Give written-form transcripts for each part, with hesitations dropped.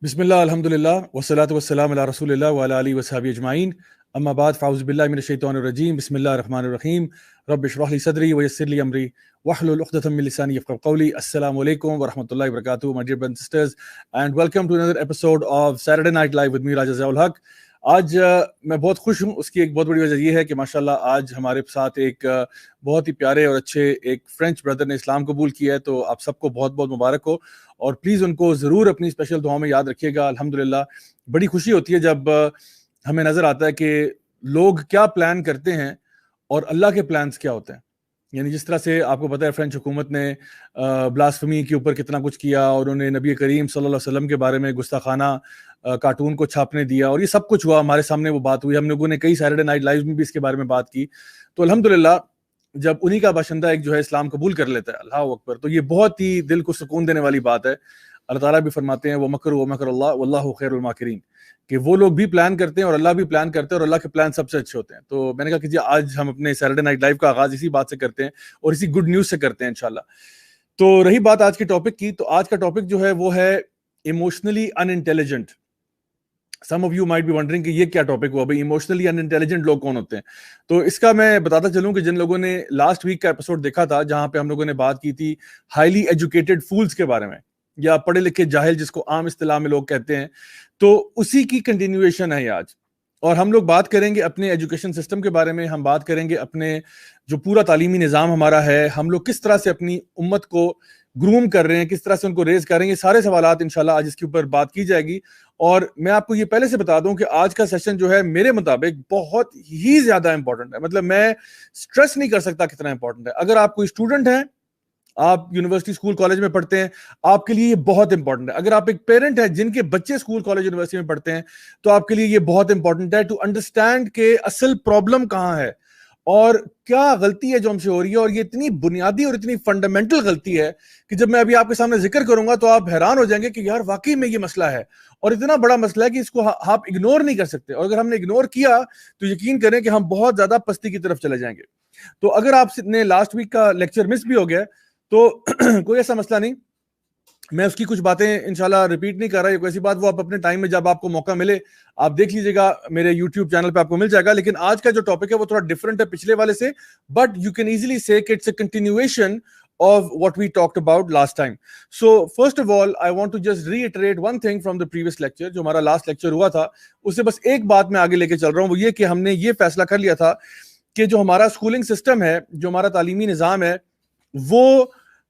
بسم اللہ الحمد للہ والصلاۃ والسلام علی رسول اللہ وعلی آلہ وصحبہ اجمعین اما بعد فاعوذ باللہ من الشیطان الرجیم بسم اللہ الرحمن الرحیم رب اشرح لی صدری ویسر لی امری واحلل عقدۃ من لسانی یفقهوا قولی. السلام علیکم ورحمۃ اللہ وبرکاتہ my dear brothers and sisters and welcome to another episode of Saturday Night Live with me راجہ ضیاء الحق. آج میں بہت خوش ہوں. اس کی ایک بہت بڑی وجہ یہ ہے کہ ماشاءاللہ آج ہمارے ساتھ ایک بہت ہی پیارے اور اچھے ایک فرینچ بردر نے اسلام قبول کیا ہے, تو آپ سب کو بہت بہت مبارک ہو, اور پلیز ان کو ضرور اپنی اسپیشل دعاؤں میں یاد رکھیے گا. الحمدللہ بڑی خوشی ہوتی ہے جب ہمیں نظر آتا ہے کہ لوگ کیا پلان کرتے ہیں اور اللہ کے پلانز کیا ہوتے ہیں. یعنی جس طرح سے آپ کو پتہ ہے فرینچ حکومت نے بلاسفمی کے اوپر کتنا کچھ کیا, اور انہوں نے نبی کریم صلی اللہ علیہ وسلم کے بارے میں گستاخانہ کارٹون کو چھاپنے دیا, اور یہ سب کچھ ہوا, ہمارے سامنے وہ بات ہوئی, ہم لوگوں نے کئی سیٹرڈے نائٹ لائیو میں بھی اس کے بارے میں بات کی. تو الحمدللہ جب انہی کا باشندہ ایک جو ہے اسلام قبول کر لیتا ہے, اللہ اکبر, تو یہ بہت ہی دل کو سکون دینے والی بات ہے. اللہ تعالیٰ بھی فرماتے ہیں وَمَكَرُوا وَمَكَرَ اللَّهُ وَاللَّهُ خَيْرُ الْمَاكِرِينَ, کہ وہ لوگ بھی پلان کرتے ہیں اور اللہ بھی پلان کرتے ہیں, اور اللہ کے پلان سب سے اچھے ہوتے ہیں. تو میں نے کہا کہ جی آج ہم اپنے سیٹرڈے نائٹ لائیو کا آغاز اسی بات سے کرتے ہیں اور اسی گڈ نیوز سے کرتے ہیں انشاءاللہ. تو رہی بات آج کے ٹاپک کی, تو آج کا ٹاپک جو ہے وہ ہے emotionally unintelligent. Some of you might be wondering کہ یہ کیا ٹاپک ہوا بھائی, ایموشنلی ان انٹیلیجنٹ لوگ کون ہوتے ہیں. تو اس کا میں بتاتا چلوں کہ جن لوگوں نے لاسٹ ویک کا ایپیسوڈ دیکھا تھا جہاں پہ ہم لوگوں نے بات کی تھی ہائیلی ایجوکیٹڈ فولز کے بارے میں, یا پڑھے لکھے جاہل جس کو عام اصطلاح میں لوگ کہتے ہیں, تو اسی کی کنٹینیویشن ہے آج. اور ہم لوگ بات کریں گے اپنے ایجوکیشن سسٹم کے بارے میں, ہم بات کریں گے اپنے جو پورا تعلیمی نظام ہمارا ہے, ہم لوگ کس طرح سے اپنی امت کو گروم کر رہے ہیں, کس طرح سے ان کو ریز کر رہے ہیں. یہ سارے سوالات انشاءاللہ آج اس کے اوپر بات کی جائے گی. اور میں آپ کو یہ پہلے سے بتا دوں کہ آج کا سیشن جو ہے میرے مطابق بہت ہی زیادہ امپورٹنٹ ہے. مطلب میں سٹریس نہیں کر سکتا کتنا امپورٹنٹ ہے. اگر آپ کوئی اسٹوڈنٹ ہیں, آپ یونیورسٹی اسکول کالج میں پڑھتے ہیں, آپ کے لیے یہ بہت امپورٹنٹ ہے. اگر آپ ایک پیرنٹ ہیں جن کے بچے اسکول کالج یونیورسٹی میں پڑھتے ہیں, تو آپ کے لیے یہ بہت امپورٹنٹ ہے ٹو انڈرسٹینڈ کہ اصل پرابلم کہاں ہے اور کیا غلطی ہے جو ہم سے ہو رہی ہے. اور یہ اتنی بنیادی اور اتنی فنڈامنٹل غلطی ہے کہ جب میں ابھی آپ کے سامنے ذکر کروں گا تو آپ حیران ہو جائیں گے کہ یار واقعی میں یہ مسئلہ ہے, اور اتنا بڑا مسئلہ ہے کہ اس کو آپ اگنور نہیں کر سکتے. اور اگر ہم نے اگنور کیا تو یقین کریں کہ ہم بہت زیادہ پستی کی طرف چلے جائیں گے. تو اگر آپ نے لاسٹ ویک کا لیکچر مس بھی ہو گیا تو کوئی ایسا مسئلہ نہیں, میں اس کی کچھ باتیں انشاءاللہ ریپیٹ نہیں کر رہا. یہ کوئی ایسی بات وہ آپ اپنے ٹائم میں جب آپ کو موقع ملے آپ دیکھ لیجیے گا, میرے یوٹیوب چینل پہ آپ کو مل جائے گا. لیکن آج کا جو ٹاپک ہے وہ تھوڑا ڈفرنٹ ہے پچھلے والے سے, but you can easily say کہ it's a continuation of what we talked about last time. So first of all I want to just reiterate one thing from the previous lecture. جو ہمارا last lecture ہوا تھا اس سے بس ایک بات میں آگے لے کے چل رہا ہوں, وہ یہ کہ ہم نے یہ فیصلہ کر لیا تھا کہ جو ہمارا اسکولنگ سسٹم ہے, جو ہمارا تعلیمی نظام ہے, وہ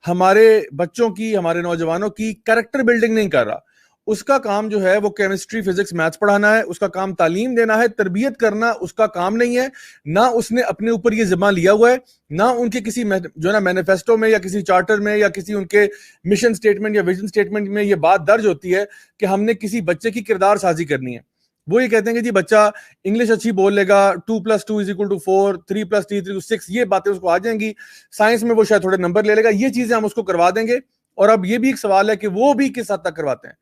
ہمارے بچوں کی, ہمارے نوجوانوں کی کریکٹر بلڈنگ نہیں کر رہا. اس کا کام جو ہے وہ کیمسٹری فزکس میتھس پڑھانا ہے, اس کا کام تعلیم دینا ہے, تربیت کرنا اس کا کام نہیں ہے. نہ اس نے اپنے اوپر یہ ذمہ لیا ہوا ہے, نہ ان کے کسی جو ہے نا مینیفیسٹو میں یا کسی چارٹر میں یا کسی ان کے مشن سٹیٹمنٹ یا ویژن سٹیٹمنٹ میں یہ بات درج ہوتی ہے کہ ہم نے کسی بچے کی کردار سازی کرنی ہے. وہ یہ کہتے ہیں کہ جی بچہ انگلش اچھی بول لے گا, 2+2=4, 3+3=6, یہ باتیں اس کو آ جائیں گی. سائنس میں وہ شاید تھوڑے نمبر لے لے گا, یہ چیزیں ہم اس کو کروا دیں گے. اور اب یہ بھی ایک سوال ہے کہ وہ بھی کس حد تک کرواتے ہیں,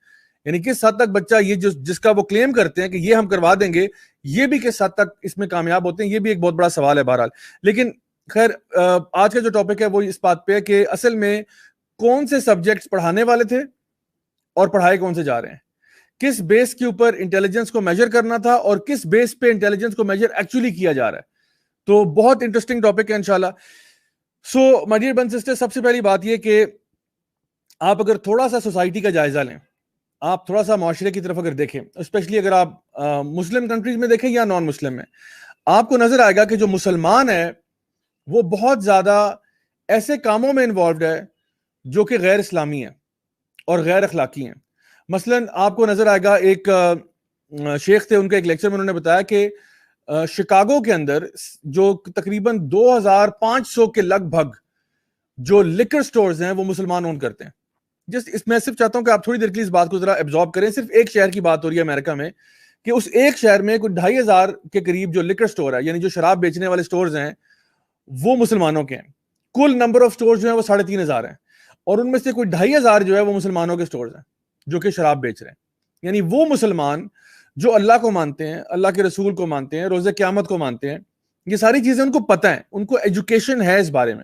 یعنی کس حد تک بچہ یہ جس کا وہ کلیم کرتے ہیں کہ یہ ہم کروا دیں گے, یہ بھی کس حد تک اس میں کامیاب ہوتے ہیں. یہ بھی ایک بہت بڑا سوال ہے بہرحال. لیکن خیر آج کا جو ٹاپک ہے وہ اس بات پہ ہے کہ اصل میں کون سے سبجیکٹس پڑھانے والے تھے اور پڑھائے کون سے جا رہے ہیں, کس بیس کے اوپر انٹیلیجنس کو میجر کرنا تھا اور کس بیس پہ انٹیلیجنس کو میجر ایکچولی کیا جا رہا ہے. تو بہت انٹرسٹنگ ٹاپک ہے انشاءاللہ. So my dear brothers and sisters, سب سے پہلی بات یہ کہ آپ اگر تھوڑا سا سوسائٹی کا جائزہ لیں, آپ تھوڑا سا معاشرے کی طرف اگر دیکھیں, اسپیشلی اگر آپ مسلم کنٹریز میں دیکھیں یا نان مسلم میں, آپ کو نظر آئے گا کہ جو مسلمان ہے وہ بہت زیادہ ایسے کاموں میں انوالوڈ ہے جو کہ غیر اسلامی ہیں اور غیر اخلاقی ہیں. مثلا آپ کو نظر آئے گا, ایک شیخ تھے, ان کے ایک لیکچر میں انہوں نے بتایا کہ شکاگو کے اندر جو تقریباً 2500 کے لگ بھگ جو لکر سٹورز ہیں وہ مسلمان اون کرتے ہیں. جسٹ اس میں صرف چاہتا ہوں کہ آپ تھوڑی دیر کے لیے اس بات کو ذرا ایبزارب کریں. صرف ایک شہر کی بات ہو رہی ہے امریکہ میں, کہ اس ایک شہر میں کوئی 2500 کے قریب جو لکر سٹور ہے, یعنی جو شراب بیچنے والے سٹورز ہیں, وہ مسلمانوں کے ہیں. کل نمبر آف سٹورز جو ہیں وہ 3500 ہیں, اور ان میں سے کوئی 2500 جو ہے وہ مسلمانوں کے سٹورز ہیں جو کہ شراب بیچ رہے ہیں. یعنی وہ مسلمان جو اللہ کو مانتے ہیں, اللہ کے رسول کو مانتے ہیں, روز قیامت کو مانتے ہیں, یہ ساری چیزیں ان کو پتہ ہیں, ان کو ایجوکیشن ہے اس بارے میں,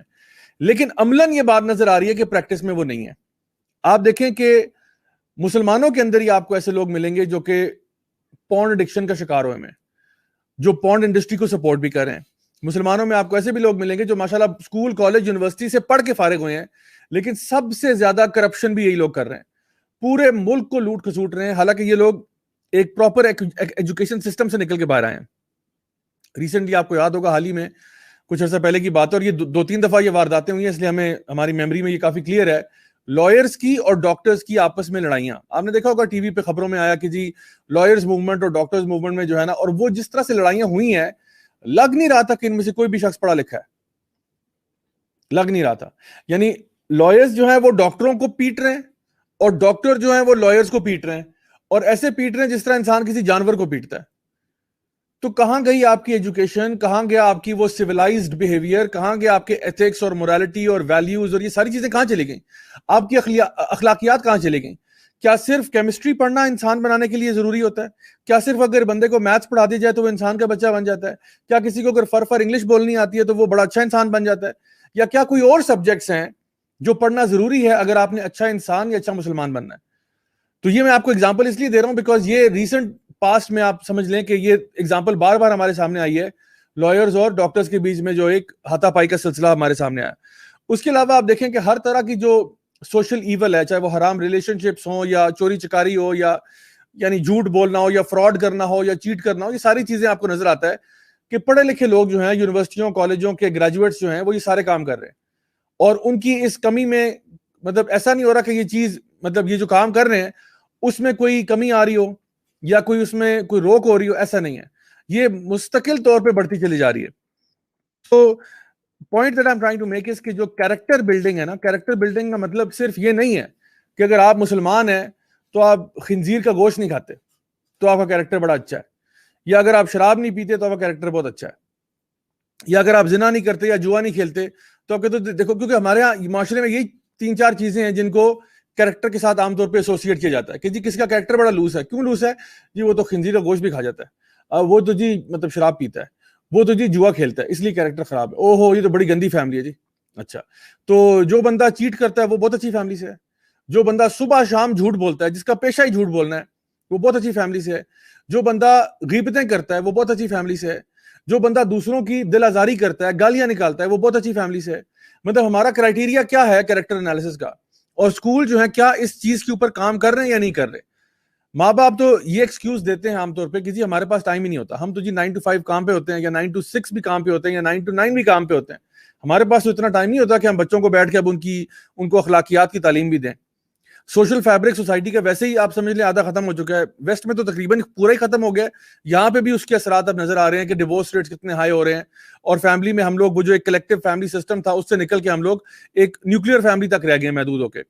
لیکن عملاً یہ بات نظر آ رہی ہے کہ پریکٹس میں وہ نہیں ہے. آپ دیکھیں کہ مسلمانوں کے اندر ہی آپ کو ایسے لوگ ملیں گے جو کہ پورن ایڈکشن کا شکار ہوئے ہیں, جو پورن انڈسٹری کو سپورٹ بھی کر رہے ہیں. مسلمانوں میں آپ کو ایسے بھی لوگ ملیں گے جو ماشاءاللہ اسکول کالج یونیورسٹی سے پڑھ کے فارغ ہوئے ہیں, لیکن سب سے زیادہ کرپشن بھی یہی لوگ کر رہے ہیں, پورے ملک کو لوٹ کھسوٹ رہے ہیں, حالانکہ یہ لوگ ایک پراپر ایجوکیشن سسٹم سے نکل کے باہر آئے ہیں. ریسنٹلی آپ کو یاد ہوگا, حال ہی میں کچھ عرصہ پہلے کی بات ہے, اور یہ 2-3 دفعہ یہ وارداتیں ہوئی ہیں, اس لیے ہماری میموری میں یہ کافی کلیئر ہے. لائرز کی اور ڈاکٹرز کی آپس میں لڑائیاں, آپ نے دیکھا ہوگا ٹی وی پہ خبروں میں آیا کہ جی لائرز موومنٹ اور ڈاکٹرز موومنٹ میں جو ہے نا, اور وہ جس طرح سے لڑائیاں ہوئی ہیں, لگ نہیں رہا تھا کہ ان میں سے کوئی بھی شخص پڑھا لکھا ہے, لگ نہیں رہا تھا. یعنی لائرز جو ہیں وہ ڈاکٹروں کو پیٹ رہے ہیں, اور ڈاکٹر جو ہیں وہ لائرز کو پیٹ رہے ہیں, اور ایسے پیٹ رہے ہیں جس طرح انسان کسی جانور کو پیٹتا ہے. تو کہاں گئی آپ کی ایجوکیشن, کہاں گیا آپ کی وہ سیولائزڈ بیہیویئر, کہاں گیا آپ کے ایتھکس اور موریلٹی اور ویلیوز, اور یہ ساری چیزیں کہاں چلی گئیں, آپ کی اخلاقیات کہاں چلی گئیں؟ کیا صرف کیمسٹری پڑھنا انسان بنانے کے لیے ضروری ہوتا ہے؟ کیا صرف اگر بندے کو میتھس پڑھا دی جائے تو وہ انسان کا بچہ بن جاتا ہے؟ کیا کسی کو اگر فر انگلش بولنی آتی ہے تو وہ بڑا اچھا انسان بن جاتا ہے؟ یا کیا کوئی اور سبجیکٹس ہیں جو پڑھنا ضروری ہے اگر آپ نے اچھا انسان یا اچھا مسلمان بننا ہے؟ تو یہ میں آپ کو اگزامپل اس لیے دے رہا ہوں بیکاز یہ ریسنٹ پاسٹ میں آپ سمجھ لیں کہ یہ اگزامپل بار بار ہمارے سامنے آئی ہے, لائرز اور ڈاکٹرز کے بیچ میں جو ایک ہاتھا پائی کا سلسلہ ہمارے سامنے آیا. اس کے علاوہ آپ دیکھیں کہ ہر طرح کی جو سوشل ایول ہے, چاہے وہ حرام ریلیشن شپس ہوں یا چوری چکاری ہو یا یعنی جھوٹ بولنا ہو یا فراڈ کرنا ہو یا چیٹ کرنا ہو, یہ ساری چیزیں آپ کو نظر آتا ہے کہ پڑھے لکھے لوگ جو ہیں یونیورسٹیوں کالجوں کے گریجویٹس جو ہیں وہ یہ سارے کام کر رہے ہیں. اور ان کی اس کمی میں مطلب ایسا نہیں ہو رہا کہ یہ چیز مطلب یہ جو کام کر رہے ہیں اس میں کوئی کمی آ رہی ہو یا کوئی اس میں کوئی روک ہو رہی ہو, ایسا نہیں ہے, یہ مستقل طور پہ بڑھتی چلی جا رہی ہے. تو point that I am trying to make is کہ جو کیریکٹر بلڈنگ ہے نا, کیریکٹر بلڈنگ کا مطلب صرف یہ نہیں ہے کہ اگر آپ مسلمان ہیں تو آپ خنزیر کا گوشت نہیں کھاتے تو آپ کا کیریکٹر بڑا اچھا ہے, یا اگر آپ شراب نہیں پیتے تو آپ کا کیریکٹر بہت اچھا ہے, یا اگر آپ زنا نہیں کرتے یا جوا نہیں کھیلتے تو آپ کہتے دیکھو, کیونکہ ہمارے یہاں معاشرے میں یہی 3-4 چیزیں ہیں جن کو کیریکٹر کے ساتھ عام طور پہ ایسوسیٹ کیا جاتا ہے کہ جی کس کا کیریکٹر بڑا لوز ہے. کیوں لوز ہے؟ جی وہ تو خنزیر کا گوشت بھی کھا جاتا ہے, وہ تو جی مطلب شراب پیتا ہے, وہ تو جی جوا کھیلتا ہے, اس لیے کیریکٹر خراب ہے. او ہو یہ تو بڑی گندی فیملی ہے جی. اچھا, تو جو بندہ چیٹ کرتا ہے وہ بہت اچھی فیملی سے ہے, جو بندہ صبح شام جھوٹ بولتا ہے جس کا پیشہ ہی جھوٹ بولنا ہے وہ بہت اچھی فیملی سے ہے, جو بندہ غیبتیں کرتا ہے وہ بہت اچھی فیملی سے ہے, جو بندہ دوسروں کی دل آزاری کرتا ہے گالیاں نکالتا ہے وہ بہت اچھی فیملی سے ہے. مطلب ہمارا کرائٹیریا کیا ہے کیریکٹر انالیسس کا, اور اسکول جو ہے کیا اس چیز کے اوپر کام کر رہے ہیں یا نہیں کر رہے. ماں باپ تو یہ ایکسکیوز دیتے ہیں عام طور پہ کہ جی ہمارے پاس ٹائم ہی نہیں ہوتا, ہم تو جی 9 to 5 کام پہ ہوتے ہیں یا 9 to 6 بھی کام پہ ہوتے ہیں یا 9 to 9 بھی کام پہ ہوتے ہیں, ہمارے پاس تو اتنا ٹائم نہیں ہوتا کہ ہم بچوں کو بیٹھ کے اب ان کو اخلاقیات کی تعلیم بھی دیں. سوشل فیبرک سوسائٹی کا ویسے ہی آپ سمجھ لیں آدھا ختم ہو چکا ہے, ویسٹ میں تو تقریباً پورا ہی ختم ہو گیا ہے, یہاں پہ بھی اس کے اثرات اب نظر آ رہے ہیں کہ ڈیورس ریٹس کتنے ہائی ہو رہے ہیں, اور فیملی میں ہم لوگ وہ جو ایک کلیکٹیو فیملی سسٹم تھا اس سے نکل کے ہم لوگ ایک نیوکلیر فیملی تک رہ گئے ہیں محدود ہو کے.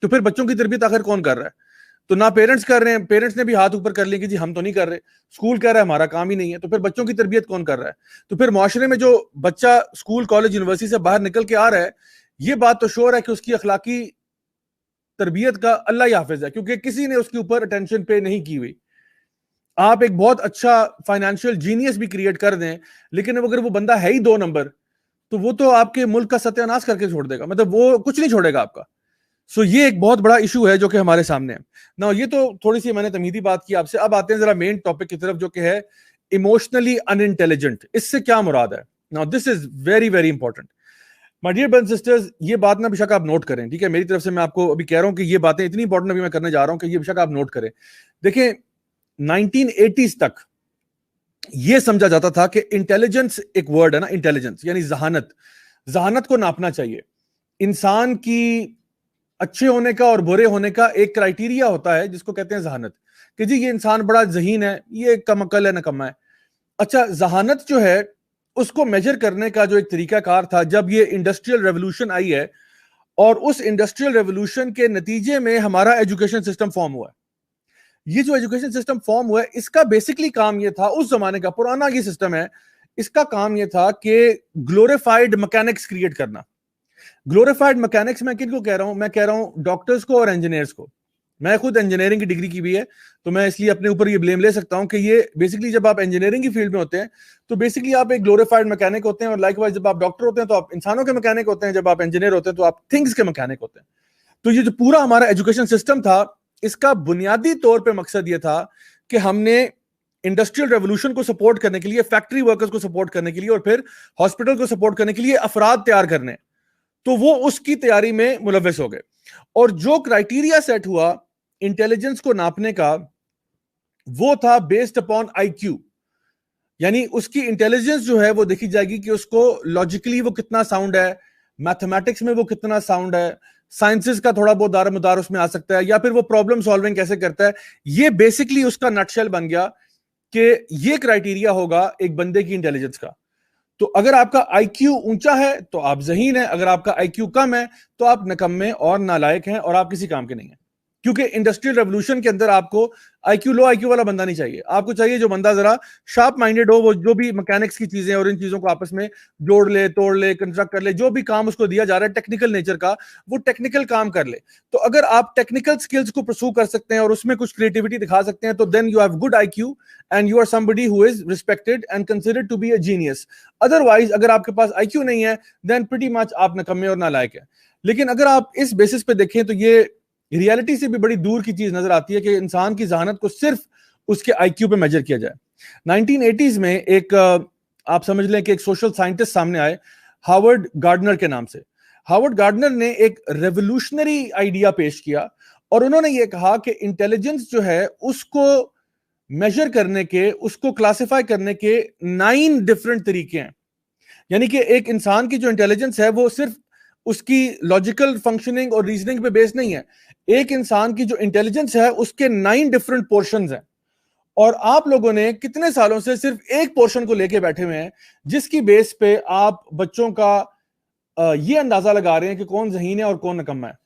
تو پھر بچوں کی تربیت آخر کون کر رہا ہے؟ تو نہ پیرنٹس کر رہے ہیں, پیرنٹس نے بھی ہاتھ اوپر کر لیا کہ جی ہم تو نہیں کر رہے, اسکول کہہ رہا ہے ہمارا کام ہی نہیں ہے, تو پھر بچوں کی تربیت کون کر رہا ہے؟ تو پھر معاشرے میں جو بچہ اسکول کالج یونیورسٹی سے باہر نکل کے آ رہا ہے, یہ بات تو شور ہے کہ اس کی اخلاقی تربیت کا اللہ ہی حافظ ہے, کیونکہ کسی نے اس کے اوپر اٹینشن پے نہیں کی ہوئی. آپ ایک بہت اچھا فائنینشیل جینیس بھی کریٹ کر دیں, لیکن اگر وہ بندہ ہے ہی 2 نمبر تو وہ تو آپ کے ملک کا ستیہ ناش کر کے چھوڑ دے گا, مطلب وہ کچھ نہیں چھوڑے گا آپ کا. سو یہ ایک بہت بڑا ایشو ہے جو کہ ہمارے سامنے ہے. نا یہ تو تھوڑی سی میں نے تمہیدی بات کی آپ سے, اب آتے ہیں ذرا مین ٹاپک کی طرف جو کہ ہے ایموشنلی ان انٹیلیجنٹ. اس سے کیا مراد ہے؟ نا this is very very important my dear brothers and sisters. یہ بات نا بے شک آپ نوٹ کریں, ٹھیک ہے, میری طرف سے میں آپ کو ابھی کہہ رہا ہوں کہ یہ باتیں اتنی امپورٹنٹ ابھی میں کرنے جا رہا ہوں کہ یہ بے شک آپ نوٹ کریں. دیکھیں 1980s تک یہ سمجھا جاتا تھا کہ انٹیلیجنس ایک ورڈ ہے نا, انٹیلیجنس یعنی ذہانت, ذہانت کو ناپنا چاہیے. انسان کی اچھے ہونے کا اور برے ہونے کا ایک کرائٹیریا ہوتا ہے جس کو کہتے ہیں ذہانت, کہ جی یہ انسان بڑا ذہین ہے, یہ کم عقل ہے نکما ہے. اچھا, ذہانت جو ہے اس کو میجر کرنے کا جو ایک طریقہ کار تھا جب یہ انڈسٹریل ریولوشن آئی ہے, اور اس انڈسٹریل ریولوشن کے نتیجے میں ہمارا ایجوکیشن سسٹم فارم ہوا ہے. یہ جو ایجوکیشن سسٹم فارم ہوا ہے اس کا بیسکلی کام یہ تھا, اس زمانے کا پرانا یہ سسٹم ہے, اس کا کام یہ تھا کہ گلوریفائڈ مکینکس کریٹ کرنا. گلوریفائڈ مکینکس میں کن کو کہہ رہا ہوں؟ میں کہہ رہا ہوں ڈاکٹرز کو اور انجینئرز کو. میں خود انجینئرنگ کی ڈگری کی بھی ہے, تو میں اس لیے اپنے اوپر یہ بلیم لے سکتا ہوں کہ یہ بیسکلی جب آپ انجینئرنگ کی فیلڈ میں ہوتے ہیں تو بیسکلی آپ ایک گلوریفائڈ مکینک ہوتے ہیں, اور لائک وائز جب آپ ڈاکٹر ہوتے ہیں تو آپ انسانوں کے مکینک ہوتے ہیں, جب آپ انجینئر ہوتے ہیں تو آپ تھنگس کے مکینک ہوتے ہیں. تو یہ جو پورا ہمارا ایجوکیشن سسٹم تھا اس کا بنیادی طور پہ مقصد یہ تھا کہ ہم نے انڈسٹریل ریولوشن کو سپورٹ کرنے کے لیے, فیکٹری ورکرز کو سپورٹ کرنے کے لیے, اور پھر ہاسپٹل کو سپورٹ کرنے کے لیے افراد تیار کرنے, تو وہ اس کی تیاری میں ملوث ہو گئے. اور جو کرائٹیریا سیٹ ہوا انٹیلیجنس کو ناپنے کا, وہ تھا بیسڈ اپون آئی کیو, یعنی اس کی انٹیلیجنس جو ہے وہ دیکھی جائے گی کہ اس کو لاجیکلی وہ کتنا ساؤنڈ ہے, میتھمیٹکس میں وہ کتنا ساؤنڈ ہے, سائنسز کا تھوڑا بہت دار مدار اس میں آ سکتا ہے, یا پھر وہ پرابلم سالونگ کیسے کرتا ہے. یہ بیسکلی اس کا نٹ شیل بن گیا کہ یہ کرائٹیریا ہوگا ایک بندے کی انٹیلیجنس کا. تو اگر آپ کا آئی کیو اونچا ہے تو آپ ذہین ہیں, اگر آپ کا آئی کیو کم ہے تو آپ نکمے اور نالائق ہیں اور آپ کسی کام کے نہیں ہیں. کیونکہ انڈسٹریل ریولوشن کے اندر آپ کو آئی کیو لو آئی کیو والا بندہ نہیں چاہیے, آپ کو چاہیے جو بندہ ذرا شارپ مائنڈیڈ ہو, وہ جو بھی مکینکس کی چیزیں اور ان چیزوں کو آپس میں جوڑ لے, توڑ لے, کنسٹرکٹ کر لے, جو بھی کام اس کو دیا جا رہا ہے ٹیکنیکل نیچر کا, وہ ٹیکنیکل کام کر لے. تو اگر آپ ٹیکنیکل سکلز کو پرسو کر سکتے ہیں اور اس میں کچھ کریٹیوٹی دکھا سکتے ہیں, تو then you have good I Q and you are somebody who is respected and considered to be a genius. Otherwise اگر آپ کے پاس آئی کیو نہیں ہے then pretty much آپ نکمے اور نالائق ہیں. لیکن اگر آپ اس بیسس پہ دیکھیں تو یہ ریالٹی سے بھی بڑی دور کی چیز نظر آتی ہے کہ انسان کی ذہانت کو صرف اس کے آئی کیو پہ میجر کیا جائے. 1980s میں ایک آپ سمجھ لیں کہ ایک سوشل سائنٹسٹ سامنے آئے ہاورڈ گارڈنر کے نام سے. ہاورڈ گارڈنر نے ایک ریولوشنری آئیڈیا پیش کیا اور انہوں نے یہ کہا کہ انٹیلیجنس جو ہے اس کو میجر کرنے کے, اس کو کلاسیفائی کرنے کے 9 ڈفرنٹ طریقے ہیں. یعنی کہ ایک انسان کی جو انٹیلیجنس ہے وہ صرف اس کی لاجیکل فنکشننگ اور ریزننگ پہ بیس نہیں ہے. ایک انسان کی جو انٹیلیجنس ہے اس کے 9 ڈفرنٹ پورشنز ہیں, اور آپ لوگوں نے کتنے سالوں سے صرف ایک پورشن کو لے کے بیٹھے ہوئے ہیں جس کی بیس پہ آپ بچوں کا یہ اندازہ لگا رہے ہیں کہ کون ذہین ہے اور کون نکمہ ہے.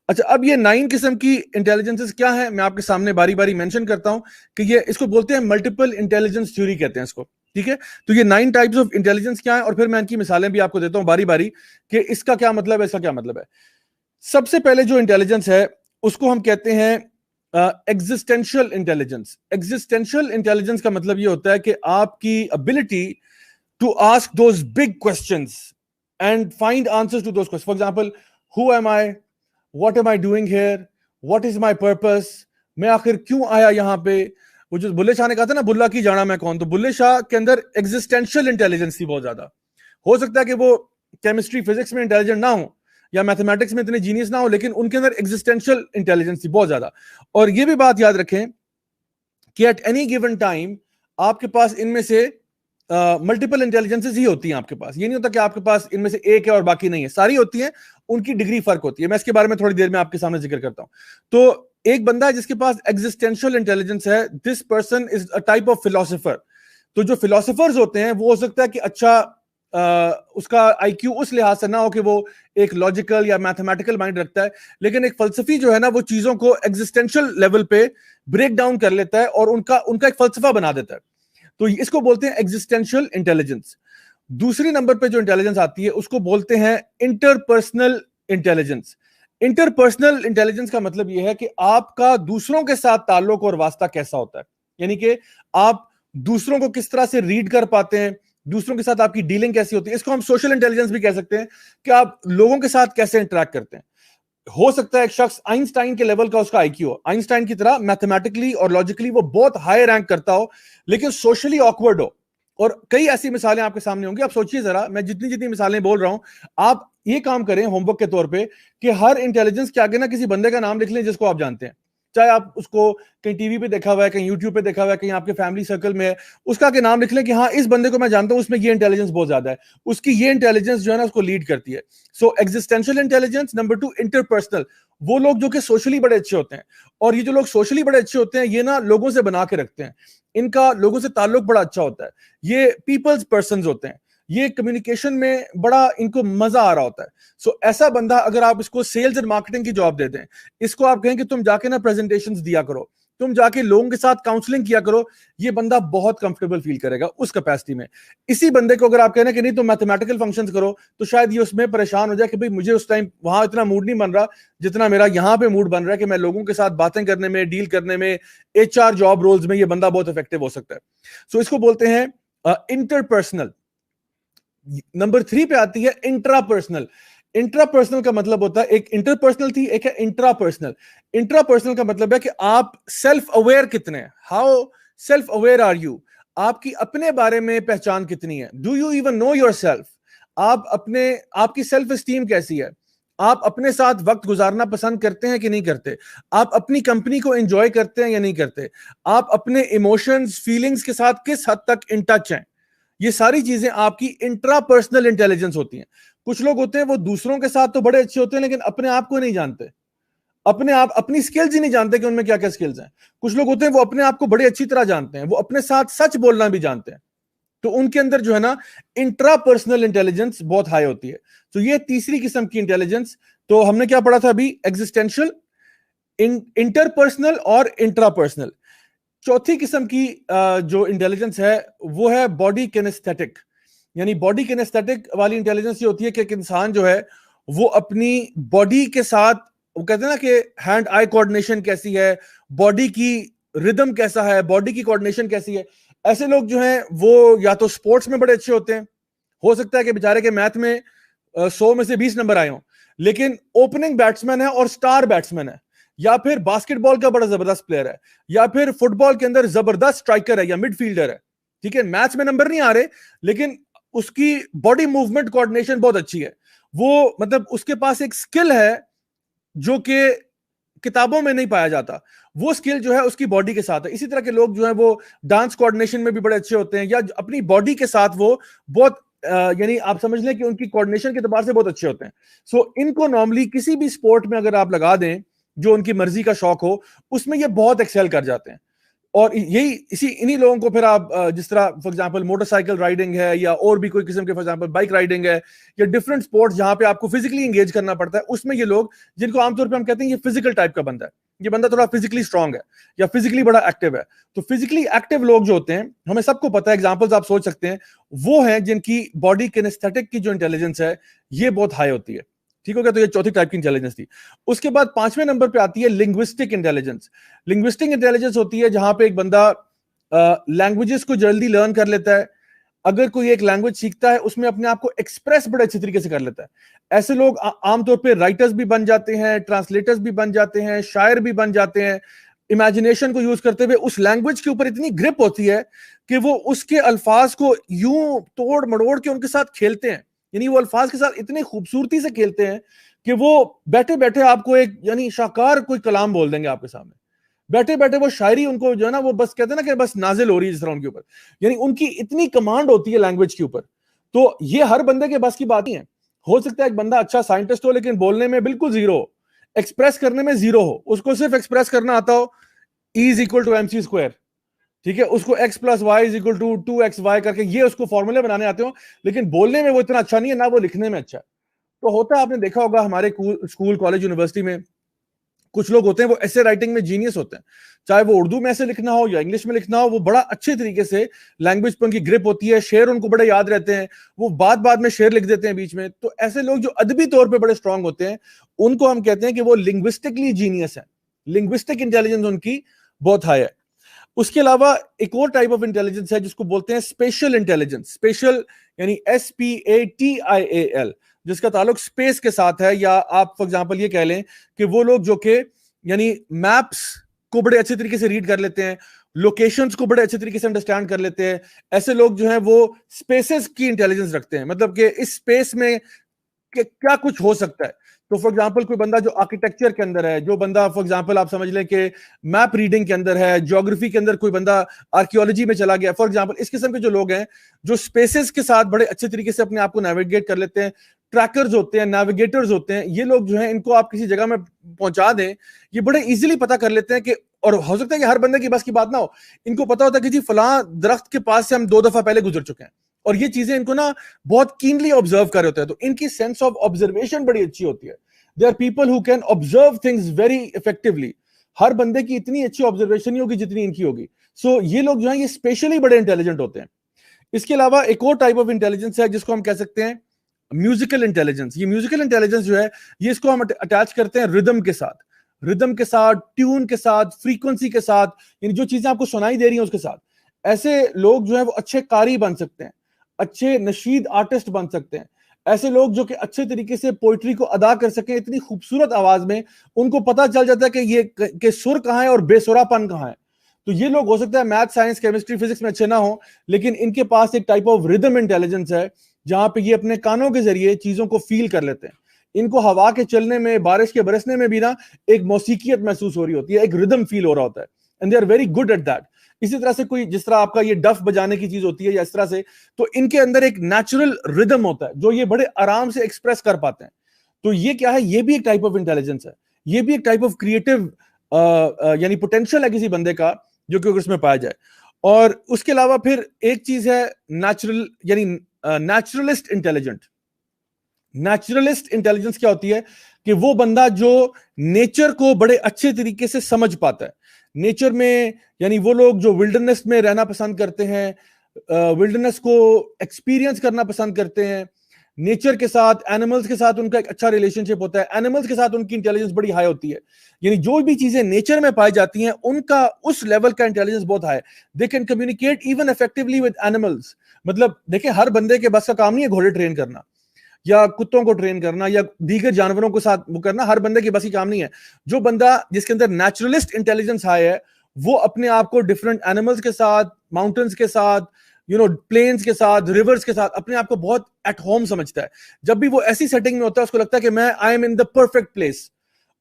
اچھا, اب یہ 9 قسم کی انٹیلیجنسز کیا ہیں, میں آپ کے سامنے باری باری مینشن کرتا ہوں کہ یہ اس کو بولتے ہیں ملٹیپل انٹیلیجنس تھیوری کہتے ہیں اس کو, ٹھیک ہے. تو یہ 9 ٹائپس آف انٹیلیجنس کیا ہیں, اور پھر میں ان کی مثالیں بھی آپ کو دیتا ہوں باری باری کہ اس کا کیا مطلب ہے, اس کا کیا مطلب ہے. سب سے پہلے جو انٹیلیجنس ہے اس کو ہم کہتے ہیں ایگزسٹینشل انٹیلیجنس. ایگزسٹینشل انٹیلیجنس کا مطلب یہ ہوتا ہے کہ آپ کی ability to ask those big questions and find answers to those questions. For example, who am I, what am I doing here, what is my purpose, میں آخر کیوں آیا یہاں پہ. وہ جو بلے شاہ نے کہا تھا نا بلا کی جانا میں کون, تو بلے شاہ کے اندر ایگزسٹینشل انٹیلیجنس تھی بہت زیادہ. ہو سکتا ہے کہ وہ کیمسٹری فزکس میں انٹیلیجنٹ نہ ہو یا میتھمیٹکس میں اتنے جینیس نہ ہو, لیکن ان کے اندر ایگزسٹینشل انٹیلیجنس تھی بہت زیادہ. اور یہ بھی بات یاد رکھیں کہ ایٹ اینی گیون ٹائم آپ کے پاس ان میں سے ملٹیپل انٹیلیجنسز ہی ہوتی ہیں آپ کے پاس. یہ نہیں ہوتا کہ آپ کے پاس ان میں سے ایک ہے اور باقی نہیں ہے, ساری ہوتی ہیں, ان کی ڈگری فرق ہوتی ہے. میں اس کے بارے میں تھوڑی دیر میں آپ کے سامنے ذکر کرتا ہوں. تو ایک بندہ ہے جس کے پاس ایگزسٹینشل انٹیلیجنس ہے, this person is a type of philosopher. تو جو فلاسفرز ہوتے ہیں وہ ہو سکتا ہے کہ اچھا اس کا آئی کیو اس لحاظ سے نہ ہو کہ وہ ایک لاجیکل یا میتھمیٹیکل مائنڈ رکھتا ہے, لیکن ایک فلسفی جو ہے نا وہ چیزوں کو ایگزسٹینشل لیول پہ بریک ڈاؤن کر لیتا ہے اور ان کا ایک فلسفہ بنا دیتا ہے. تو اس کو بولتے ہیں ایگزسٹینشل انٹیلیجنس. دوسری نمبر پہ جو انٹیلیجنس آتی ہے اس کو بولتے ہیں انٹرپرسنل انٹیلیجنس. انٹرپرسنل انٹیلیجنس کا مطلب یہ ہے کہ آپ کا دوسروں کے ساتھ تعلق اور واسطہ کیسا ہوتا ہے, یعنی کہ آپ دوسروں کو کس طرح سے ریڈ کر پاتے ہیں, دوسروں کے ساتھ آپ کی ڈیلنگ کیسی ہوتی ہے. اس کو ہم سوشل انٹیلیجنس بھی کہہ سکتے ہیں کہ آپ لوگوں کے ساتھ کیسے انٹریکٹ کرتے ہیں. ہو سکتا ہے ایک شخص آئنسٹائن کے لیول کا اس کا آئی کیو ہو, آئنسٹائن کی طرح میتھمیٹکلی اور لاجیکلی وہ بہت ہائی رینک کرتا ہو, لیکن سوشلی آکورڈ ہو. اور کئی ایسی مثالیں آپ کے سامنے ہوں گی. آپ سوچئے ذرا, میں جتنی مثالیں بول رہا ہوں, آپ یہ کام کریں ہوم ورک کے طور پہ کہ ہر انٹیلیجنس کے آگے نا کسی بندے کا نام لکھ لیں جس کو آپ جانتے ہیں, چاہے آپ اس کو کہیں ٹی وی پہ دیکھا ہوا ہے, کہیں یوٹیوب پہ دیکھا ہوا ہے, کہیں آپ کے فیملی سرکل میں ہے, اس کا کہ نام لکھ لیں کہ ہاں اس بندے کو میں جانتا ہوں, اس میں یہ انٹیلیجنس بہت زیادہ ہے, اس کی یہ انٹیلیجنس جو ہے نا اس کو لیڈ کرتی ہے. سو ایگزسٹینشل انٹیلیجنس. نمبر 2 انٹرپرسنل, وہ لوگ جو کہ سوشلی بڑے اچھے ہوتے ہیں. اور یہ جو لوگ سوشلی بڑے اچھے ہوتے ہیں یہ نا لوگوں سے بنا کے رکھتے ہیں, ان کا لوگوں سے تعلق بڑا اچھا ہوتا ہے, یہ پیپلز پرسنز ہوتے ہیں, یہ کمیونیکیشن میں بڑا ان کو مزہ آ رہا ہوتا ہے. سو ایسا بندہ اگر آپ اس کو سیلز اینڈ مارکیٹنگ کی جاب دے دیں, اس کو آپ کہیں کہ تم جا کے نا پریزنٹیشنز دیا کرو, تم جا کے لوگوں کے ساتھ کاؤنسلنگ کیا کرو, یہ بندہ بہت کمفرٹیبل فیل کرے گا اس کیپیسٹی میں. اسی بندے کو اگر آپ کہنا کہ نہیں تم میتھمیٹیکل فنکشنز کرو, تو شاید یہ اس میں پریشان ہو جائے کہ بھئی مجھے اس ٹائم وہاں اتنا موڈ نہیں بن رہا جتنا میرا یہاں پہ موڈ بن رہا ہے کہ میں لوگوں کے ساتھ باتیں کرنے میں, ڈیل کرنے میں, ایچ آر جاب رولز میں یہ بندہ بہت افیکٹو ہو سکتا ہے. سو اس کو بولتے ہیں انٹرپرسنل. نمبر 3 پہ آتی ہے انٹرا پرسنل. انٹرا پرسنل کا مطلب ہوتا ہے, ایک انٹر پرسنل تھی, ایک ہے انٹرا پرسنل. انٹرا پرسنل کا مطلب ہے کہ آپ سیلف اویئر کتنے ہیں, how self aware are you, آپ کی اپنے بارے میں پہچان کتنی ہے, do you even know yourself, آپ کی سیلف اسٹیم کیسی ہے, آپ اپنے ساتھ وقت گزارنا پسند کرتے ہیں کہ نہیں کرتے, آپ اپنی کمپنی کو انجوائے کرتے ہیں یا نہیں کرتے, آپ اپنے ایموشنز فیلنگز کے ساتھ کس حد تک ان ٹچ ہیں. یہ ساری چیزیں آپ کی انٹرا پرسنل انٹیلیجنس ہوتی ہیں. کچھ لوگ ہوتے ہیں وہ دوسروں کے ساتھ تو بڑے اچھے ہوتے ہیں لیکن اپنے آپ کو نہیں جانتے, اپنی سکلز ہی نہیں جانتے کہ ان میں کیا کیا سکلز ہیں. کچھ لوگ ہوتے ہیں وہ اپنے آپ کو بڑے اچھی طرح جانتے ہیں, وہ اپنے ساتھ سچ بولنا بھی جانتے ہیں, تو ان کے اندر جو ہے نا انٹرا پرسنل انٹیلیجنس بہت ہائی ہوتی ہے. تو یہ تیسری قسم کی انٹیلیجنس. تو ہم نے کیا پڑھا تھا ابھی, ایگزسٹینشل, انٹر پرسنل اور انٹرا پرسنل. چوتھی قسم کی جو انٹیلیجنس ہے وہ ہے باڈی کینیستھیٹک. یعنی باڈی کینیستھیٹک والی انٹیلیجنس یہ ہوتی ہے کہ ایک انسان جو ہے وہ اپنی باڈی کے ساتھ, وہ کہتے ہیں نا کہ ہینڈ آئی کوآرڈینیشن کیسی ہے, باڈی کی ردم کیسا ہے, باڈی کی کوآرڈینیشن کیسی ہے. ایسے لوگ جو ہیں وہ یا تو سپورٹس میں بڑے اچھے ہوتے ہیں, ہو سکتا ہے کہ بیچارے کے میتھ میں 100 میں سے 20 نمبر آئے ہوں, لیکن اوپننگ بیٹسمین ہے اور سٹار بیٹسمین ہے, یا پھر باسکٹ بال کا بڑا زبردست پلیئر ہے, یا پھر فٹ بال کے اندر زبردست اسٹرائکر ہے یا مڈ فیلڈر ہے. ٹھیک ہے, میچ میں نمبر نہیں آ رہے لیکن اس کی باڈی موومنٹ کوآرڈینیشن بہت اچھی ہے, وہ مطلب اس کے پاس ایک سکل ہے جو کہ کتابوں میں نہیں پایا جاتا, وہ سکل جو ہے اس کی باڈی کے ساتھ ہے. اسی طرح کے لوگ جو ہیں وہ ڈانس کوآرڈینیشن میں بھی بڑے اچھے ہوتے ہیں, یا اپنی باڈی کے ساتھ وہ بہت یعنی آپ سمجھ لیں کہ ان کی کوآرڈینیشن کے اعتبار سے بہت اچھے ہوتے ہیں. سو ان کو نارملی کسی بھی سپورٹ میں اگر آپ لگا دیں جو ان کی مرضی کا شوق ہو, اس میں یہ بہت ایکسل کر جاتے ہیں. اور انہی لوگوں کو پھر آپ جس طرح for example motor cycle riding ہے, یا اور بھی کوئی قسم کے فار ایگزامپل بائک رائڈنگ ہے, یا ڈفرنٹ سپورٹس جہاں پہ آپ کو فزیکلی انگیج کرنا پڑتا ہے, اس میں یہ لوگ جن کو عام طور پہ ہم کہتے ہیں یہ فزیکل ٹائپ کا بندہ ہے, یہ بندہ تھوڑا فزیکلی اسٹرانگ ہے یا فزیکلی بڑا ایکٹیو ہے. تو فزیکلی ایکٹیو لوگ جو ہوتے ہیں, ہمیں سب کو پتا ہے, ایگزامپلز آپ سوچ سکتے ہیں, وہ ہیں جن کی باڈی کینیستھیٹک کی جو انٹیلیجنس ہے یہ بہت ہائی ہوتی ہے. ٹھیک ہو گیا, تو یہ چوتھی ٹائپ کی انٹیلیجنس تھی. اس کے بعد 5ویں نمبر پہ آتی ہے لنگوسٹک انٹیلیجنس. لنگوسٹک انٹیلیجنس ہوتی ہے جہاں پہ ایک بندہ لینگویجز کو جلدی لرن کر لیتا ہے. اگر کوئی ایک لینگویج سیکھتا ہے اس میں اپنے آپ کو ایکسپریس بڑے اچھے طریقے سے کر لیتا ہے. ایسے لوگ عام طور پہ رائٹرز بھی بن جاتے ہیں, ٹرانسلیٹرز بھی بن جاتے ہیں, شاعر بھی بن جاتے ہیں. امیجنیشن کو یوز کرتے ہوئے اس لینگویج کے اوپر اتنی گرپ ہوتی ہے کہ وہ اس کے الفاظ کو یوں توڑ مڑوڑ کے ان کے ساتھ کھیلتے ہیں. یعنی وہ الفاظ کے ساتھ اتنی خوبصورتی سے کھیلتے ہیں کہ وہ بیٹھے بیٹھے آپ کو ایک یعنی شاہکار کوئی کلام بول دیں گے آپ کے سامنے. بیٹھے بیٹھے وہ شاعری ان کو جو ہے نا وہ بس کہتے ہیں نا کہ بس نازل ہو رہی ہے جس طرح ان کے اوپر. یعنی ان کی اتنی کمانڈ ہوتی ہے لینگویج کے اوپر. تو یہ ہر بندے کے بس کی بات نہیں ہے. ہو سکتا ہے ایک بندہ اچھا سائنٹسٹ ہو لیکن بولنے میں بالکل زیرو ہو, ایکسپریس کرنے میں زیرو ہو, اس کو صرف ایکسپریس کرنا آتا ہو E = mc². ٹھیک ہے, اس کو x + y = 2xy کر کے یہ اس کو فارمولے بنانے آتے ہوں, لیکن بولنے میں وہ اتنا اچھا نہیں ہے, نہ وہ لکھنے میں اچھا ہے. تو ہوتا ہے, آپ نے دیکھا ہوگا ہمارے اسکول کالج یونیورسٹی میں کچھ لوگ ہوتے ہیں وہ ایسے رائٹنگ میں جینیس ہوتے ہیں, چاہے وہ اردو میں ایسے لکھنا ہو یا انگلش میں لکھنا ہو, وہ بڑا اچھے طریقے سے لینگویج پہ ان کی گرپ ہوتی ہے, شعر ان کو بڑے یاد رہتے ہیں, وہ بعد میں شعر لکھ دیتے ہیں بیچ میں. تو ایسے لوگ جو ادبی طور پہ بڑے اسٹرانگ ہوتے ہیں ان کو ہم کہتے ہیں کہ وہ لنگوسٹکلی جینیس ہیں, لنگوسٹک انٹیلیجنس ان کی بہت ہائی ہے. اس کے علاوہ ایک اور ٹائپ آف انٹیلیجنس ہے جس کو بولتے ہیں اسپیشل انٹیلیجنس. اسپیشل یعنی SPATIAL, جس کا تعلق اسپیس کے ساتھ ہے, یا آپ فار ایگزامپل یہ کہہ لیں کہ وہ لوگ جو کہ یعنی میپس کو بڑے اچھے طریقے سے ریڈ کر لیتے ہیں, لوکیشنز کو بڑے اچھے طریقے سے انڈرسٹینڈ کر لیتے ہیں. ایسے لوگ جو ہیں وہ اسپیسز کی انٹیلیجنس رکھتے ہیں, مطلب کہ اس اسپیس میں کیا کچھ ہو سکتا ہے. تو فار ایگزامپل کوئی بندہ جو آرکیٹیکچر کے اندر ہے, جو بندہ فار ایگزامپل آپ سمجھ لیں کہ میپ ریڈنگ کے اندر ہے, جیوگرافی کے اندر کوئی بندہ آرکیولوجی میں چلا گیا فار ایگزامپل, اس قسم کے جو لوگ ہیں جو اسپیسز کے ساتھ بڑے اچھے طریقے سے اپنے آپ کو نیویگیٹ کر لیتے ہیں, ٹریکرز ہوتے ہیں, نیویگیٹرز ہوتے ہیں, یہ لوگ جو ہیں ان کو آپ کسی جگہ میں پہنچا دیں, یہ بڑے ایزیلی پتہ کر لیتے ہیں کہ, اور ہو سکتا ہے کہ ہر بندے کی بس کی بات نہ ہو, ان کو پتہ ہوتا ہے کہ جی فلاں درخت کے پاس سے ہم 2 دفعہ پہلے گزر چکے ہیں, اور یہ چیزیں ان کو نا بہت کینلی آبزرو کر رہے ہوتے ہیں. تو ان کی سینس آف آبزرویشن بڑی اچھی ہوتی ہے. There are people who can observe things very effectively. ہر بندے کی اتنی اچھی آبزرویشن نہیں ہوگی جتنی ان کی ہوگی. سو یہ لوگ جو ہیں یہ اسپیشلی بڑے انٹیلیجنٹ ہوتے ہیں. اس کے علاوہ ایک اور ٹائپ آف انٹیلیجنس ہے جس کو ہم کہہ سکتے ہیں میوزیکل انٹیلیجنس. یہ میوزیکل انٹیلیجنس جو ہے یہ اس کو ہم اٹیچ کرتے ہیں ردم کے ساتھ, ردم کے ساتھ, ٹیون کے ساتھ, فریکوینسی کے ساتھ, یعنی جو چیزیں آپ کو سنائی دے رہی ہیں اس کے ساتھ. ایسے لوگ جو ہیں وہ اچھے قاری بن سکتے ہیں, اچھے نشید آرٹسٹ بن سکتے ہیں. ایسے لوگ جو کہ اچھے طریقے سے پوئٹری کو ادا کر سکیں اتنی خوبصورت آواز میں, ان کو پتہ چل جاتا ہے کہ یہ کہ سر کہاں ہے اور بے سرا پن کہاں ہے. تو یہ لوگ ہو سکتا ہے میتھ, سائنس, کیمسٹری, فزکس میں اچھے نہ ہوں, لیکن ان کے پاس ایک ٹائپ آف ردم انٹیلیجنس ہے جہاں پہ یہ اپنے کانوں کے ذریعے چیزوں کو فیل کر لیتے ہیں. ان کو ہوا کے چلنے میں, بارش کے برسنے میں بھی نا ایک موسیقیت محسوس ہو رہی ہوتی ہے, ایک ردم فیل ہو رہا ہوتا ہے, and they are very good at that. اسی طرح سے کوئی جس طرح آپ کا یہ ڈف بجانے کی چیز ہوتی ہے یا اس طرح سے, تو ان کے اندر ایک نیچرل ردم ہوتا ہے جو یہ بڑے آرام سے ایکسپریس کر پاتے ہیں. تو یہ کیا ہے, یہ بھی ایک ٹائپ آف انٹیلیجنس ہے, یہ بھی ایک ٹائپ آف کریٹو یعنی پوٹینشیل ہے کسی بندے کا جو کہ اس میں پایا جائے. اور اس کے علاوہ پھر ایک چیز ہے نیچرل یعنی نیچرلسٹ انٹیلیجنٹ. نیچرلسٹ انٹیلیجنس کیا ہوتی ہے کہ وہ بندہ جو نیچر کو بڑے اچھے طریقے سے سمجھ پاتا ہے. نیچر میں یعنی وہ لوگ جو ولڈرنس میں رہنا پسند کرتے ہیں, ولڈرنس کو ایکسپیرینس کرنا پسند کرتے ہیں, نیچر کے ساتھ, اینیملز کے ساتھ ان کا ایک اچھا ریلیشن شپ ہوتا ہے, اینیملز کے ساتھ ان کی انٹیلیجنس بڑی ہائی ہوتی ہے. یعنی جو بھی چیزیں نیچر میں پائی جاتی ہیں ان کا اس لیول کا انٹیلیجنس بہت ہائی ہے. They can communicate even effectively with animals. مطلب دیکھیں ہر بندے کے بس کا کام نہیں ہے گھوڑے ٹرین کرنا یا کتوں کو ٹرین کرنا یا دیگر جانوروں کو ساتھ وہ کرنا, ہر بندے کی بس کی کام نہیں ہے. جو بندہ جس کے اندر نیچرلسٹ انٹیلیجنس ہائی ہے وہ اپنے آپ کو ڈفرنٹ اینیملز کے ساتھ, ماؤنٹنز کے ساتھ, پلینز کے ساتھ, ریورز کے ساتھ اپنے آپ کو بہت ایٹ ہوم سمجھتا ہے. جب بھی وہ ایسی سیٹنگ میں ہوتا ہے اس کو لگتا ہے کہ میں I am in the perfect place.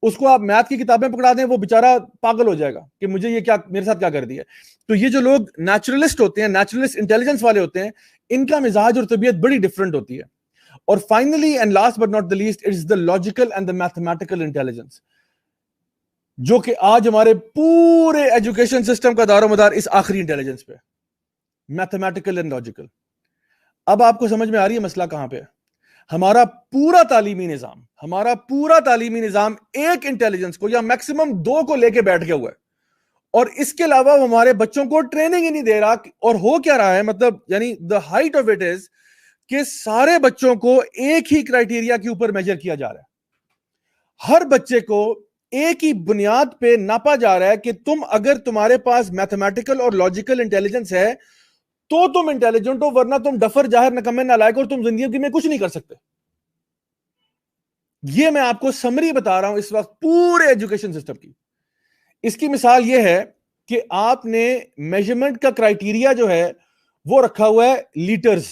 اس کو آپ میتھ کی کتابیں پکڑا دیں وہ بیچارہ پاگل ہو جائے گا کہ مجھے یہ کیا میرے ساتھ کیا کر دیا. تو یہ جو لوگ نیچرلسٹ ہوتے ہیں, نیچرلسٹ انٹیلیجنس والے ہوتے ہیں, ان کا مزاج اور طبیعت بڑی ڈفرنٹ ہوتی ہے. اور finally and last but not the least it's the logical and the mathematical intelligence, جو کہ آج ہمارے پورے ایجوکیشن سسٹم کا دار و مدار اس آخری انٹیلیجنس پہ, میتھمیٹیکل اینڈ لاجیکل. اب آپ کو سمجھ میں آ رہی ہے مسئلہ کہاں پہ ہے. ہمارا پورا تعلیمی نظام ایک انٹیلیجنس کو یا میکسیمم 2 کو لے کے بیٹھ گیا ہوا ہے, اور اس کے علاوہ ہمارے بچوں کو ٹریننگ ہی نہیں دے رہا. اور ہو کیا رہا ہے, مطلب یعنی the height of it is کہ سارے بچوں کو ایک ہی کرائٹیریا کے اوپر میجر کیا جا رہا ہے. ہر بچے کو ایک ہی بنیاد پہ ناپا جا رہا ہے کہ تم اگر تمہارے پاس میتھمیٹیکل اور لاجیکل انٹیلیجنس ہے تو تم انٹیلیجنٹ ہو, ورنہ تم ڈفر, جاہر, نکمے, نالائق اور تم زندگی میں کچھ نہیں کر سکتے. یہ میں آپ کو سمری بتا رہا ہوں اس وقت پورے ایجوکیشن سسٹم کی. اس کی مثال یہ ہے کہ آپ نے میجرمنٹ کا کرائٹیریا جو ہے وہ رکھا ہوا ہے لیٹرز.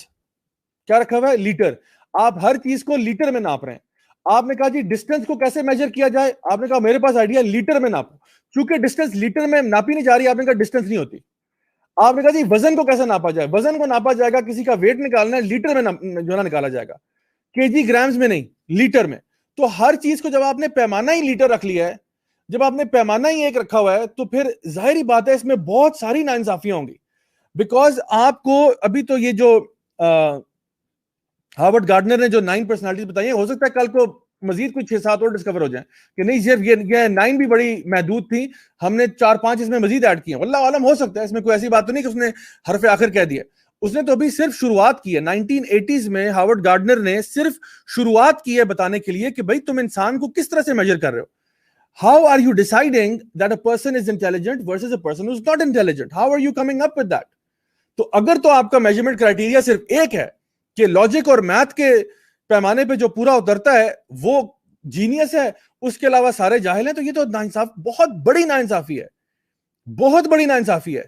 کیا رکھا ہوا ہے؟ لیٹر. آپ ہر چیز کو لیٹر میں ناپ رہے ہیں. آپ نے کہا جی ڈسٹینس کو کیسے میجر کیا جائے, آپ نے کہا میرے پاس آئیڈیا لیٹر میں ناپو. چونکہ ڈسٹینس لیٹر میں ناپی نہیں جا رہی, آپ نے کہا ڈسٹینس نہیں ہوتی. آپ نے کہا جی وزن کو کیسے ناپا جائے, وزن کو ناپا جائے گا, کسی کا ویٹ نکالنا ہے لیٹر میں جو ہے نکالا جائے گا, کے جی گرامز میں نہیں, لیٹر میں. تو ہر چیز کو جب آپ نے پیمانہ ہی لیٹر رکھ لیا ہے, جب آپ نے پیمانہ ہی ایک رکھا ہوا ہے, تو پھر ظاہری بات ہے اس میں بہت ساری ناانصافیاں ہوں گی. بیکاز آپ کو ابھی تو یہ جو ہارورڈ گارڈنر نے جو 9 پرسنالٹیز بتائی ہیں, ہو سکتا ہے کل کو مزید کوئی 6-7 اور ڈسکور ہو جائیں کہ نہیں یہ 9 بھی بڑی محدود تھی, ہم نے 4-5 اس میں مزید ایڈ کیے ہیں. واللہ عالم, ہو سکتا ہے, اس میں کوئی ایسی بات تو نہیں کہ اس نے حرف آخر کہہ دیا. اس نے تو ابھی صرف شروعات کی ہے. 1980s میں ہارورڈ گارڈنر نے صرف شروعات کی ہے بتانے کے لیے کہ بھائی تم انسان کو کس طرح سے میجر کر رہے ہو. How are you deciding that a person is intelligent versus a person who's not intelligent? How are you coming up with that? تو اگر تو آپ کا میجرمنٹ کرائٹیریا صرف ایک ہے کہ لاجک اور میتھ کے پیمانے پہ جو پورا اترتا ہے وہ جینیس ہے, اس کے علاوہ سارے جاہل ہیں, تو یہ تو ناانصاف, بہت بڑی ناانصافی ہے, بہت بڑی ناانصافی ہے.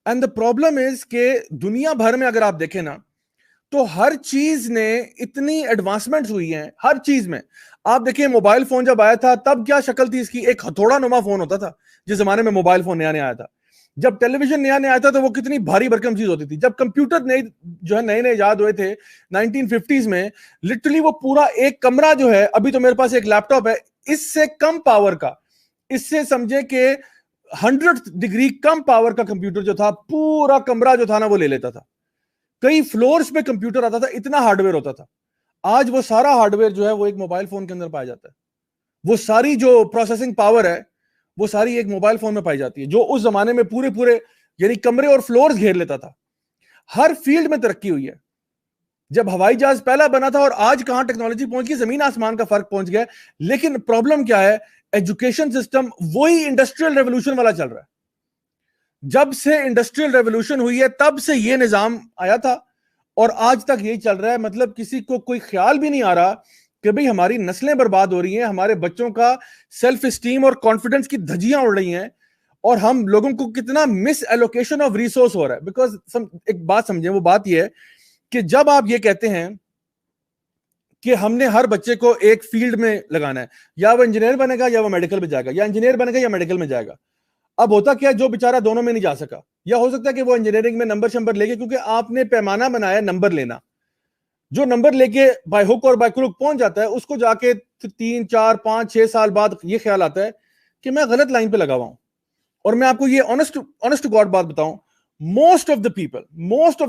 اینڈ دا پرابلم از کہ دنیا بھر میں اگر آپ دیکھیں نا تو ہر چیز نے اتنی ایڈوانسمنٹ ہوئی ہیں, ہر چیز میں. آپ دیکھیں موبائل فون جب آیا تھا تب کیا شکل تھی اس کی, ایک ہتھوڑا نما فون ہوتا تھا جس زمانے میں موبائل فون نیا نیا آیا تھا. جب ٹیلی ویژن نیا نیا آیا تھا تو وہ کتنی بھاری بھرکم چیز ہوتی تھی. جب کمپیوٹر نئے ایجاد ہوئے تھے 1950s میں, لٹرلی وہ پورا ایک کمرہ جو ہے, ابھی تو میرے پاس ایک لیپ ٹاپ ہے, اس سے کم پاور کا, اس سے سمجھے کہ 100 ڈگری کم پاور کا کمپیوٹر جو تھا, پورا کمرہ جو تھا نا وہ لے لیتا تھا. کئی فلورز پہ کمپیوٹر آتا تھا, اتنا ہارڈ ویئر ہوتا تھا. آج وہ سارا ہارڈ ویئر جو ہے وہ ایک موبائل فون کے اندر پایا جاتا ہے. وہ ساری جو پروسیسنگ پاور ہے وہ ساری ایک موبائل فون میں پائی جاتی ہے, جو اس زمانے میں پورے یعنی کمرے اور فلورز گھیر لیتا تھا. ہر فیلڈ میں ترقی ہوئی ہے. جب ہوائی جہاز پہلا بنا تھا اور آج کہاں ٹیکنالوجی پہنچ گئی, زمین آسمان کا فرق پہنچ گیا. لیکن پرابلم کیا ہے, ایجوکیشن سسٹم وہی انڈسٹریل ریولوشن والا چل رہا ہے. جب سے انڈسٹریل ریولوشن ہوئی ہے تب سے یہ نظام آیا تھا, اور آج تک یہی چل رہا ہے. مطلب کسی کو کوئی خیال بھی نہیں آ رہا کہ بھئی ہماری نسلیں برباد ہو رہی ہیں, ہمارے بچوں کا سیلف اسٹیم اور کانفیڈنس کی دھجیاں اڑ رہی ہیں, اور ہم لوگوں کو کتنا مس ایلوکیشن آف ریسورس ہو رہا ہے. بیکاز ایک بات سمجھیں, وہ بات یہ ہے کہ جب آپ یہ کہتے ہیں کہ ہم نے ہر بچے کو ایک فیلڈ میں لگانا ہے, یا وہ انجینئر بنے گا یا وہ میڈیکل میں جائے گا, یا انجینئر بنے گا یا میڈیکل میں جائے گا. اب ہوتا کیا, جو بیچارہ دونوں میں نہیں جا سکا, یا ہو سکتا ہے کہ وہ انجینئرنگ میں نمبر شمبر لے کے, کیونکہ آپ نے پیمانہ بنایا نمبر لینا, جو نمبر لے کے بائی ہک اور بائی کروک پہنچ جاتا ہے, اس کو جا کے 3 4 5 6 سال بعد یہ خیال آتا ہے کہ میں غلط لائن پہ لگا ہوا ہوں. اور میں آپ کو یہ honest to God بات بتاؤں, most of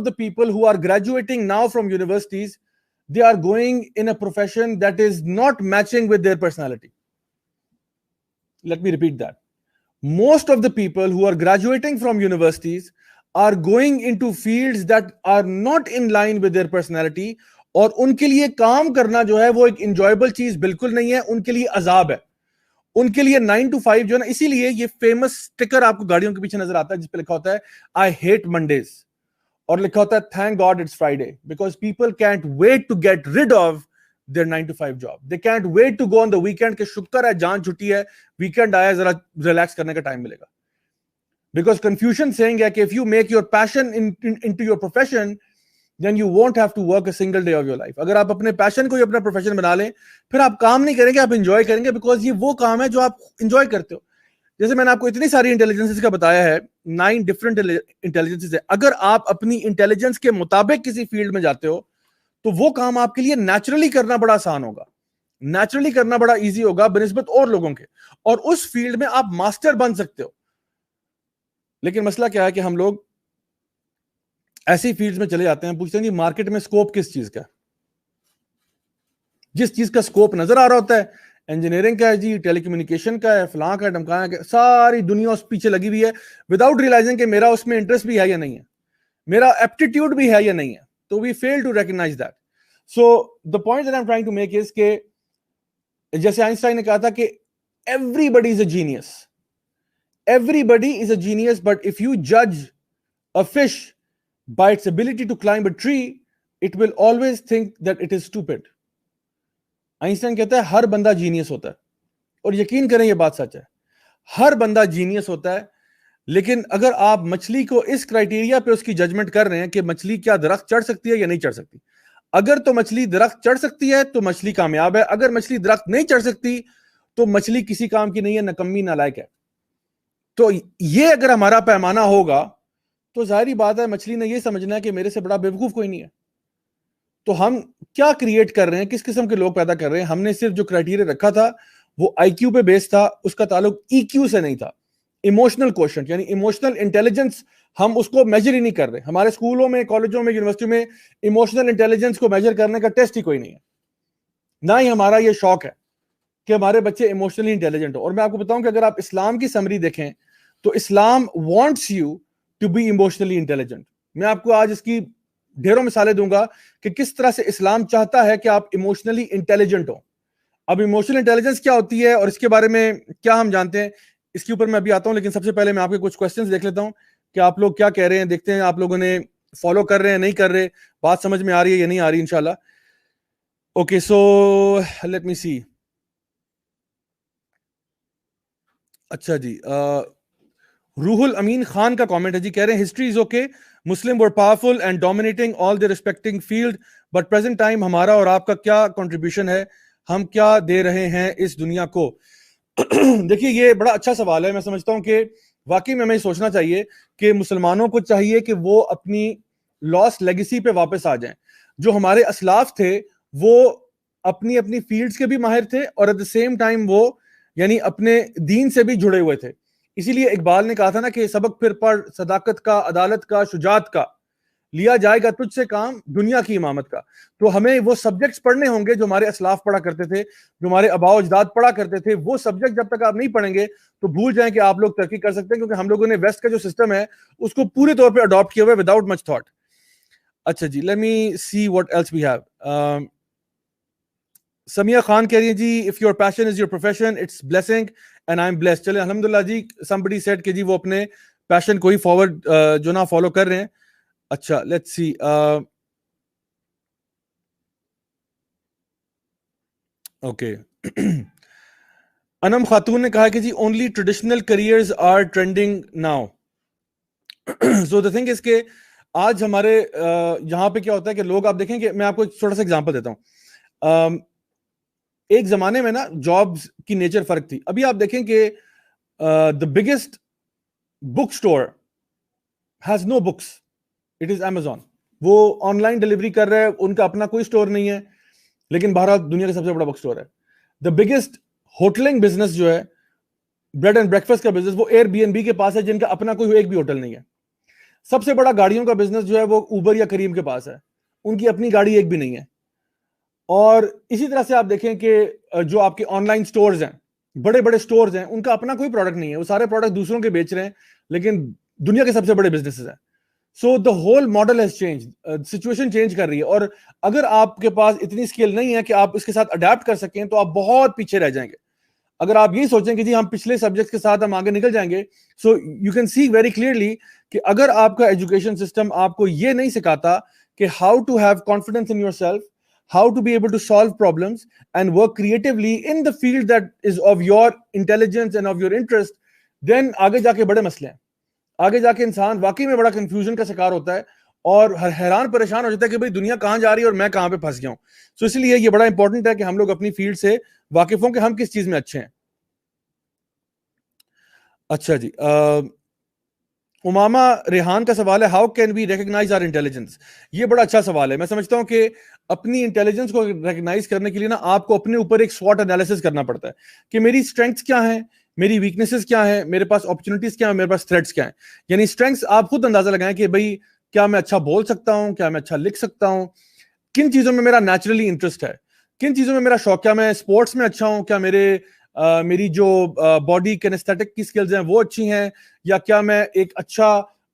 the people who are graduating now from universities, they are going in a profession that is not matching with their personality. Let me repeat that. Most of the people who are graduating from universities are going into fields that are not in line with their personality, اور ان کے لیے کام کرنا جو ہے وہ ایک enjoyable چیز بالکل نہیں ہے, ان کے لیے عذاب ہے. ان کے لیے 9 to 5 جو ہے نا, اسی لیے یہ فیمس سٹیکر آپ کو گاڑیوں کے پیچھے نظر آتا ہے جس پہ لکھا ہوتا ہے I hate Mondays, اور لکھا ہوتا ہے Thank God it's Friday, because people can't wait to get rid of their 9 to 5 job. They can't wait to go on the weekend کہ شکر ہے جان چھٹی ہے, ویکینڈ آیا, ذرا ریلیکس کرنے کا ٹائم ملے گا. Because Confucian saying ہے کہ if you make your passion into your profession, then you won't have to work a single day of your life. اگر آپ اپنے پیشن کو ہی اپنا پروفیشن بنا لیں, پھر آپ کام نہیں کریں گے, آپ انجوائے کریں گے, بیکاز یہ وہ کام ہے جو آپ انجوائے کرتے ہو. جیسے میں نے آپ کو اتنی ساری انٹیلیجنس کا بتایا ہے, 9 ڈفرنٹ انٹیلیجنس ہے. اگر آپ اپنی انٹیلیجنس کے مطابق کسی فیلڈ میں جاتے ہو تو وہ کام آپ کے لیے نیچرلی کرنا بڑا آسان ہوگا, نیچرلی کرنا بڑا ایزی ہوگا بنسبت اور لوگوں کے, اور اس فیلڈ میں آپ ماسٹر بن سکتے ہو. لیکن مسئلہ کیا ہے کہ ہم لوگ ایسی فیلڈز میں چلے جاتے ہیں, پوچھتے ہیں جی مارکیٹ میں سکوپ کس چیز کا ہے. جس چیز کا سکوپ نظر آ رہا ہوتا ہے, انجینئرنگ کا ہے جی, ٹیلی کمیونیکیشن کا ہے, فلاں کا ہے, ڈمکانا کا, ساری دنیا اس پیچھے لگی ہوئی ہے وداؤٹ ریلائزنگ کہ میرا اس میں انٹرسٹ بھی ہے یا نہیں ہے, میرا ایپٹیٹیوڈ بھی ہے یا نہیں ہے. تو we fail to recognize that. So the point that I am trying to make is کہ جیسے آئنسٹائن نے کہا تھا کہ everybody is a genius, everybody is a genius, but if you judge a fish by its ability to climb a tree, it will always think that it is stupid. Einstein کہتا ہے ہر بندہ genius ہوتا ہے, اور یقین کریں یہ بات سچ ہے, ہر بندہ جینیس ہوتا ہے. لیکن اگر آپ مچھلی کو اس کرائٹیریا پہ اس کی ججمنٹ کر رہے ہیں کہ مچھلی کیا درخت چڑھ سکتی ہے یا نہیں چڑھ سکتی, اگر تو مچھلی درخت چڑھ سکتی ہے تو مچھلی کامیاب ہے, اگر مچھلی درخت نہیں چڑھ سکتی تو مچھلی کسی کام کی نہیں ہے, نکمی نالائق ہے. تو یہ اگر ہمارا پیمانہ ہوگا تو ظاہری بات ہے مچھلی نے یہ سمجھنا ہے کہ میرے سے بڑا بیوقوف کوئی نہیں ہے. تو ہم کیا کریٹ کر رہے ہیں, کس قسم کے لوگ پیدا کر رہے ہیں. ہم نے صرف جو کرائٹیریا رکھا تھا وہ آئی کیو پہ بیس تھا, اس کا تعلق ای کیو سے نہیں تھا. ایموشنل کوشنٹ یعنی ایموشنل انٹیلیجنس ہم اس کو میجر ہی نہیں کر رہے. ہمارے اسکولوں میں, کالجوں میں, یونیورسٹی میں ایموشنل انٹیلیجنس کو میجر کرنے کا ٹیسٹ ہی کوئی نہیں ہے, نہ ہی ہمارا یہ شوق ہے کہ ہمارے بچے ایموشنلی انٹیلیجنٹ ہو. اور میں آپ کو بتاؤں کہ اگر آپ اسلام کی سمری دیکھیں تو Islam wants you to be emotionally intelligent. میں آپ کو آج اس کی ڈھیروں مثالیں دوں گا کہ کس طرح سے اسلام چاہتا ہے کہ آپ ایموشنلی انٹیلیجنٹ ہو. اب ایموشنل انٹیلیجنس کیا ہوتی ہے اور اس کے بارے میں کیا ہم جانتے ہیں, اس کے اوپر میں ابھی آتا ہوں. لیکن سب سے پہلے میں آپ کے کچھ کوسچنز دیکھ لیتا ہوں کہ آپ لوگ کیا کہہ رہے ہیں, دیکھتے ہیں آپ لوگوں نے فالو کر رہے ہیں نہیں کر رہے, بات سمجھ میں آ رہی ہے یا نہیں آ رہی انشاءاللہ. اوکے سو لیٹ می سی. اچھا جی, روح الامین خان کا کامنٹ ہے جی, کہہ رہے ہیں history is okay, Muslim were powerful and dominating all the respecting field, but present time ہمارا اور آپ کا کیا کنٹریبیوشن ہے, ہم کیا دے رہے ہیں اس دنیا کو. دیکھیے یہ بڑا اچھا سوال ہے. میں سمجھتا ہوں کہ واقعی میں ہمیں سوچنا چاہیے کہ مسلمانوں کو چاہیے کہ وہ اپنی لاسٹ لیگیسی پہ واپس آ جائیں. جو ہمارے اسلاف تھے وہ اپنی اپنی فیلڈز کے بھی ماہر تھے, اور ایٹ دا سیم ٹائم وہ یعنی اپنے دین سے بھی جڑے ہوئے تھے. اسی لیے اقبال نے کہا تھا نا کہ سبق پھر پڑھ صداقت کا, عدالت کا, شجاعت کا, لیا جائے گا تجھ سے کام دنیا کی امامت کا. تو ہمیں وہ سبجیکٹس پڑھنے ہوں گے جو ہمارے اسلاف پڑھا کرتے تھے, جو ہمارے آباء و اجداد پڑھا کرتے تھے. وہ سبجیکٹ جب تک آپ نہیں پڑھیں گے تو بھول جائیں کہ آپ لوگ ترقی کر سکتے ہیں, کیونکہ ہم لوگوں نے ویسٹ کا جو سسٹم ہے اس کو پورے طور پہ اڈاپٹ کیا ہوا ہے وداؤٹ مچ تھاٹ. اچھا جی, let me see what else we have. Sumaiya Khan کہہ رہی ہیں جی if your passion is your profession it's blessing and I'm blessed. چلے الحمدللہ جی, somebody said کہ جی وہ اپنے پیشن کو ہی فارورڈ جو نا فالو کر رہے ہیں. اچھا لیٹس سی, اوکے. انم خاتون نے کہا کہ جی only traditional careers are trending now. So the thing is کہ آج ہمارے یہاں پہ کیا ہوتا ہے کہ لوگ, آپ دیکھیں کہ میں آپ کو ایک چھوٹا سا ایگزامپل دیتا ہوں. ایک زمانے میں نا جابس کی نیچر فرق تھی. ابھی آپ دیکھیں کہ the biggest book store has no books, it is Amazon. وہ آن لائن ڈلیوری کر رہے ہیں, ان کا اپنا کوئی اسٹور نہیں ہے, لیکن بہرحال دنیا کا سب سے بڑا بک اسٹور ہے. دا بگیسٹ ہوٹلنگ بزنس جو ہے, بریڈ اینڈ بریکفاسٹ کا بزنس, وہ ایئر بی این بی کے پاس ہے, جن کا اپنا کوئی ایک بھی ہوٹل نہیں ہے. سب سے بڑا گاڑیوں کا بزنس جو ہے وہ اوبر یا کریم کے پاس ہے, ان کی اپنی گاڑی ایک بھی نہیں ہے. اور اسی طرح سے آپ دیکھیں کہ جو آپ کے آن لائن سٹورز ہیں, بڑے بڑے سٹورز ہیں, ان کا اپنا کوئی پروڈکٹ نہیں ہے, وہ سارے پروڈکٹ دوسروں کے بیچ رہے ہیں, لیکن دنیا کے سب سے بڑے بزنسز ہیں. So the whole model has change, situation change کر رہی ہے. اور اگر آپ کے پاس اتنی اسکل نہیں ہے کہ آپ اس کے ساتھ اڈیپٹ کر سکیں, تو آپ بہت پیچھے رہ جائیں گے. اگر آپ یہ سوچیں کہ جی ہم پچھلے سبجیکٹ کے ساتھ ہم آگے نکل جائیں گے, so you can see very clearly کہ اگر آپ کا ایجوکیشن سسٹم آپ کو یہ نہیں سکھاتا کہ how to have confidence in yourself, how to be able to solve problems and work creatively in the field that is of your intelligence and of your interest, then آگے جا کے بڑے مسئلے ہیں. آگے جا کے انسان واقعی میں بڑا کنفیوژن کا شکار ہوتا ہے اور حیران پریشان ہو جاتا ہے کہ بھئی دنیا کہاں جا رہی ہے اور میں کہاں پہ پھنس گیا ہوں. سو اس لیے یہ بڑا امپورٹنٹ ہے کہ ہم لوگ اپنی فیلڈ سے واقف ہوں کہ ہم کس چیز میں اچھے ہیں. اچھا جی, امامہ ریحان کا سوال ہے, how can we recognise our intelligence. یہ بڑا اچھا سوال ہے. میں سمجھتا ہوں کہ اپنی انٹیلیجنس کو ریکگنائز کرنے کے لیے نا آپ کو اپنے اوپر ایک SWOT انالیسس کرنا پڑتا ہے کہ میری اسٹرینگث کیا ہیں, میری ویکنیسز کیا ہیں, میرے پاس اپرچونیٹیز کیا ہیں, میرے پاس تھریٹس کیا ہیں. یعنی اسٹرینگث آپ خود اندازہ لگائیں کہ بھئی کیا میں اچھا بول سکتا ہوں, کیا میں اچھا لکھ سکتا ہوں, کن چیزوں میں میرا نیچرلی انٹرسٹ ہے, کن چیزوں میں میرا شوق, کیا میں اسپورٹس میں اچھا ہوں, کیا میری جو باڈی کینیستھیٹک کی سکلز ہیں وہ اچھی ہیں, یا کیا میں ایک اچھا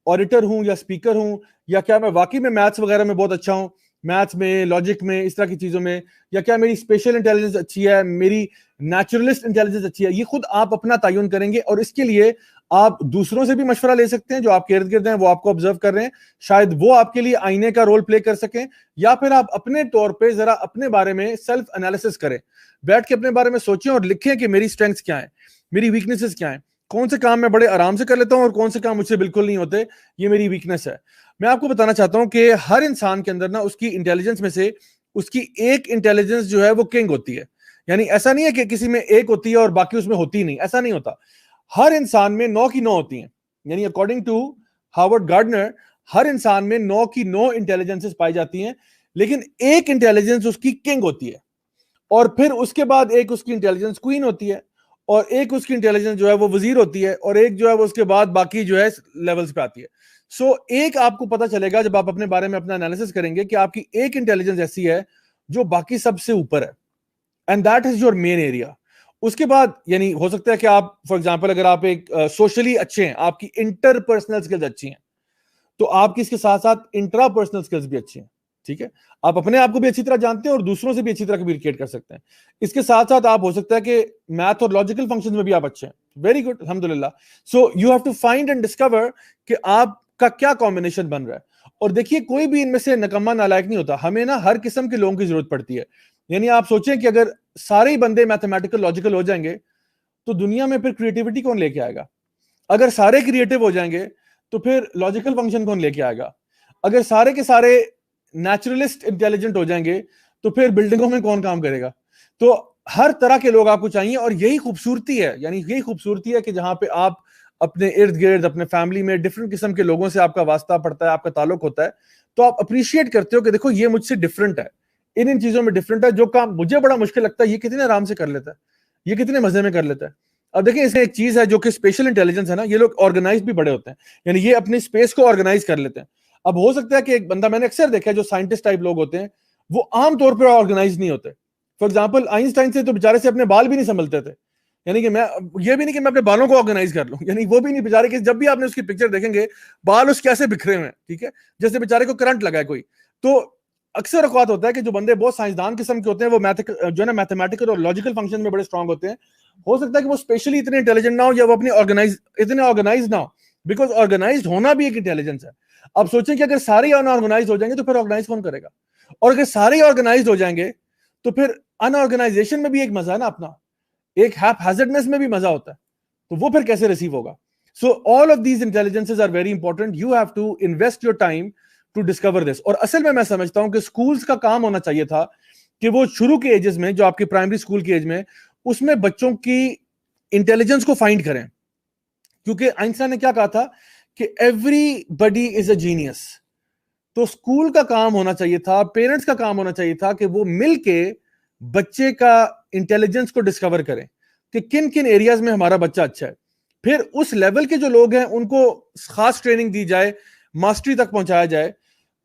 آڈیٹر ہوں یا اسپیکر ہوں, یا کیا میں واقعی میں میتھس وغیرہ میں بہت اچھا ہوں, میتھس میں, لاجک میں, اس طرح کی چیزوں میں, یا کیا میری اسپیشل انٹیلیجنس اچھی ہے, میری نیچرلسٹ انٹیلیجنس اچھی ہے. یہ خود آپ اپنا تعین کریں گے, اور اس کے لیے آپ دوسروں سے بھی مشورہ لے سکتے ہیں جو آپ کے ارد گرد ہیں, وہ آپ کو آبزرو کر رہے ہیں, شاید وہ آپ کے لیے آئینے کا رول پلے کر سکیں, یا پھر آپ اپنے طور پہ ذرا اپنے بارے میں سیلف انالیسس کریں, بیٹھ کے اپنے بارے میں سوچیں اور لکھیں کہ میری اسٹرینگثs کیا ہیں, میری ویکنیسز کیا ہیں, کون سے کام میں بڑے آرام سے کر لیتا ہوں اور کون سے کام مجھ سے بالکل نہیں ہوتے, یہ میری ویکنیس ہے. میں آپ کو بتانا چاہتا ہوں کہ ہر انسان کے اندر نا اس کی انٹیلیجنس میں سے اس کی ایک انٹیلیجنس جو ہے وہ کنگ ہوتی ہے. یعنی ایسا نہیں ہے کہ کسی میں ایک ہوتی ہے اور باقی اس میں ہوتی نہیں, ایسا نہیں ہوتا. ہر انسان میں 9 کی 9 ہوتی ہیں. یعنی اکارڈنگ ٹو ہاورڈ گارڈنر, ہر انسان میں 9 کی 9 انٹیلیجنسز پائی جاتی ہیں, لیکن ایک انٹیلیجنس اس کی کنگ ہوتی ہے, اور پھر اس کے بعد ایک اس کی انٹیلیجنس کوئین ہوتی ہے, اور ایک اس کی انٹیلیجنس جو ہے وہ وزیر ہوتی ہے, اور ایک جو ہے وہ اس کے بعد باقی جو ہے لیولز پہ آتی ہے. سو ایک آپ کو پتا چلے گا جب آپ اپنے بارے میں اپنا انالیسس کریں گے کہ آپ کی ایک انٹیلیجنس ایسی ہے جو باقی سب سے اوپر ہے, and that is your main area. اس کے بعد یعنی ہو سکتا ہے کہ آپ فار ایگزامپل اگر آپ ایک سوشلی اچھے ہیں, آپ کی انٹر پرسنل سکلز اچھی ہیں, تو آپ کی اس کے ساتھ ساتھ انٹرا پرسنل سکلز بھی اچھی ہیں. ٹھیک ہے, آپ اپنے آپ کو بھی اچھی طرح جانتے ہیں اور دوسروں سے بھی اچھی طرح کمیونیکیٹ کر سکتے ہیں. اس کے ساتھ ساتھ آپ ہو سکتا ہے کہ میتھ اور لاجیکل فنکشن میں بھی آپ اچھے ہیں. ویری گڈ, الحمدللہ. So you have to find and discover کہ آپ کا کیا کمبینیشن بن رہا ہے. اور دیکھیے کوئی بھی ان میں سے نکما نالائق نہیں ہوتا, ہمیں نا ہر قسم کے لوگوں کی ضرورت پڑتی ہے. یعنی آپ سوچیں کہ اگر سارے بندے میتھمیٹیکل لاجیکل ہو جائیں گے تو دنیا میں پھر کریٹیوٹی کون لے کے آئے گا؟ اگر سارے کریٹو ہو جائیں گے تو پھر لاجیکل فنکشن کون لے کے آئے گا؟ اگر سارے کے سارے نیچرلسٹ انٹیلیجنٹ ہو جائیں گے تو پھر بلڈنگوں میں کون کام کرے گا؟ تو ہر طرح کے لوگ آپ کو چاہیے, اور یہی خوبصورتی ہے. یعنی یہی خوبصورتی ہے کہ جہاں پہ آپ اپنے ارد گرد, اپنے فیملی میں ڈفرنٹ قسم کے لوگوں سے آپ کا واسطہ پڑتا ہے, آپ کا تعلق ہوتا ہے, تو آپ اپریشیٹ کرتے ہو کہ دیکھو یہ مجھ سے ڈفرنٹ ہے, ان چیزوں میں ڈفرنٹ ہے. جو کام مجھے بڑا مشکل لگتا ہے یہ کتنے آرام سے کر لیتا ہے, یہ کتنے مزے میں کر لیتا ہے. اب دیکھیں اس میں ایک چیز ہے جو کہ اسپیشل انٹیلیجنس ہے نا, یہ لوگ آرگنائز بھی بڑے ہوتے ہیں, یعنی یہ اپنی اسپیس کو آرگنائز کر لیتے ہیں. اب ہو سکتا ہے کہ ایک بندہ, میں نے اکثر دیکھا ہے جو سائنٹسٹ ٹائپ لوگ ہوتے ہیں وہ عام طور پہ آرگنائز نہیں ہوتے. فار ایگزامپل آئنسٹائن سے تو بیچارے سے اپنے بال بھی نہیں سنبھلتے تھے, یعنی کہ میں یہ بھی نہیں کہ میں اپنے بالوں کو آرگنائز کر لوں, یعنی وہ بھی نہیں بیچارے, کہ جب بھی آپ نے اس کی پکچر دیکھیں گے بال اس کیسے بکھرے ہوئے ہیں, ٹھیک ہے, جیسے بیچارے کو کرنٹ لگا ہے کوئی. تو اکثر اوقات ہوتا ہے کہ جو بندے بہت سائنسدان قسم کے ہوتے ہیں وہ جو ہے نا میتھمیٹیکل اور لاجیکل فنکشن میں بڑے اسٹرانگ ہوتے ہیں. ہو سکتا ہے کہ وہ اسپیشلی اتنے انٹیلیجنٹ نہ ہو, یا وہ اپنی اتنے آرگنائز نہ ہو, بیکاز آرگنائزڈ ہونا بھی ایک انٹیلیجنس ہے. اب سوچیں کہ اگر سارے آرگنائز ہو جائیں گے تو پھر آرگنائز کون کرے گا, اور اگر سارے آرگنائزڈ ہو جائیں گے تو پھر انآرگنائزیشن میں بھی ایک مزہ ہے نا اپنا, ایک ہیپ ہیزرڈنس میں بھی مزہ ہوتا ہے, تو وہ پھر کیسے ریسیو ہوگا؟ So all of these intelligences are very important. You have to invest your time to discover this. اور اصل میں سمجھتا ہوں کہ اسکولس کا کام ہونا چاہیے تھا کہ وہ شروع کے ایجز میں, جو آپ کی پرائمری اسکول کے ایج میں, اس میں بچوں کی انٹیلیجنس کو فائنڈ کریں. کیونکہ آئنسٹائن نے کیا کہا تھا کہ everybody is a genius. تو اسکول کا کام ہونا چاہیے تھا, پیرنٹس کا کام ہونا چاہیے تھا کہ وہ مل کے بچے کا انٹیلیجنس کو ڈسکور کریں کہ کن کن ایریاز میں ہمارا بچہ اچھا ہے. پھر اس لیول کے جو لوگ ہیں ان کو خاص ٹریننگ دی جائے, ماسٹری تک پہنچایا جائے.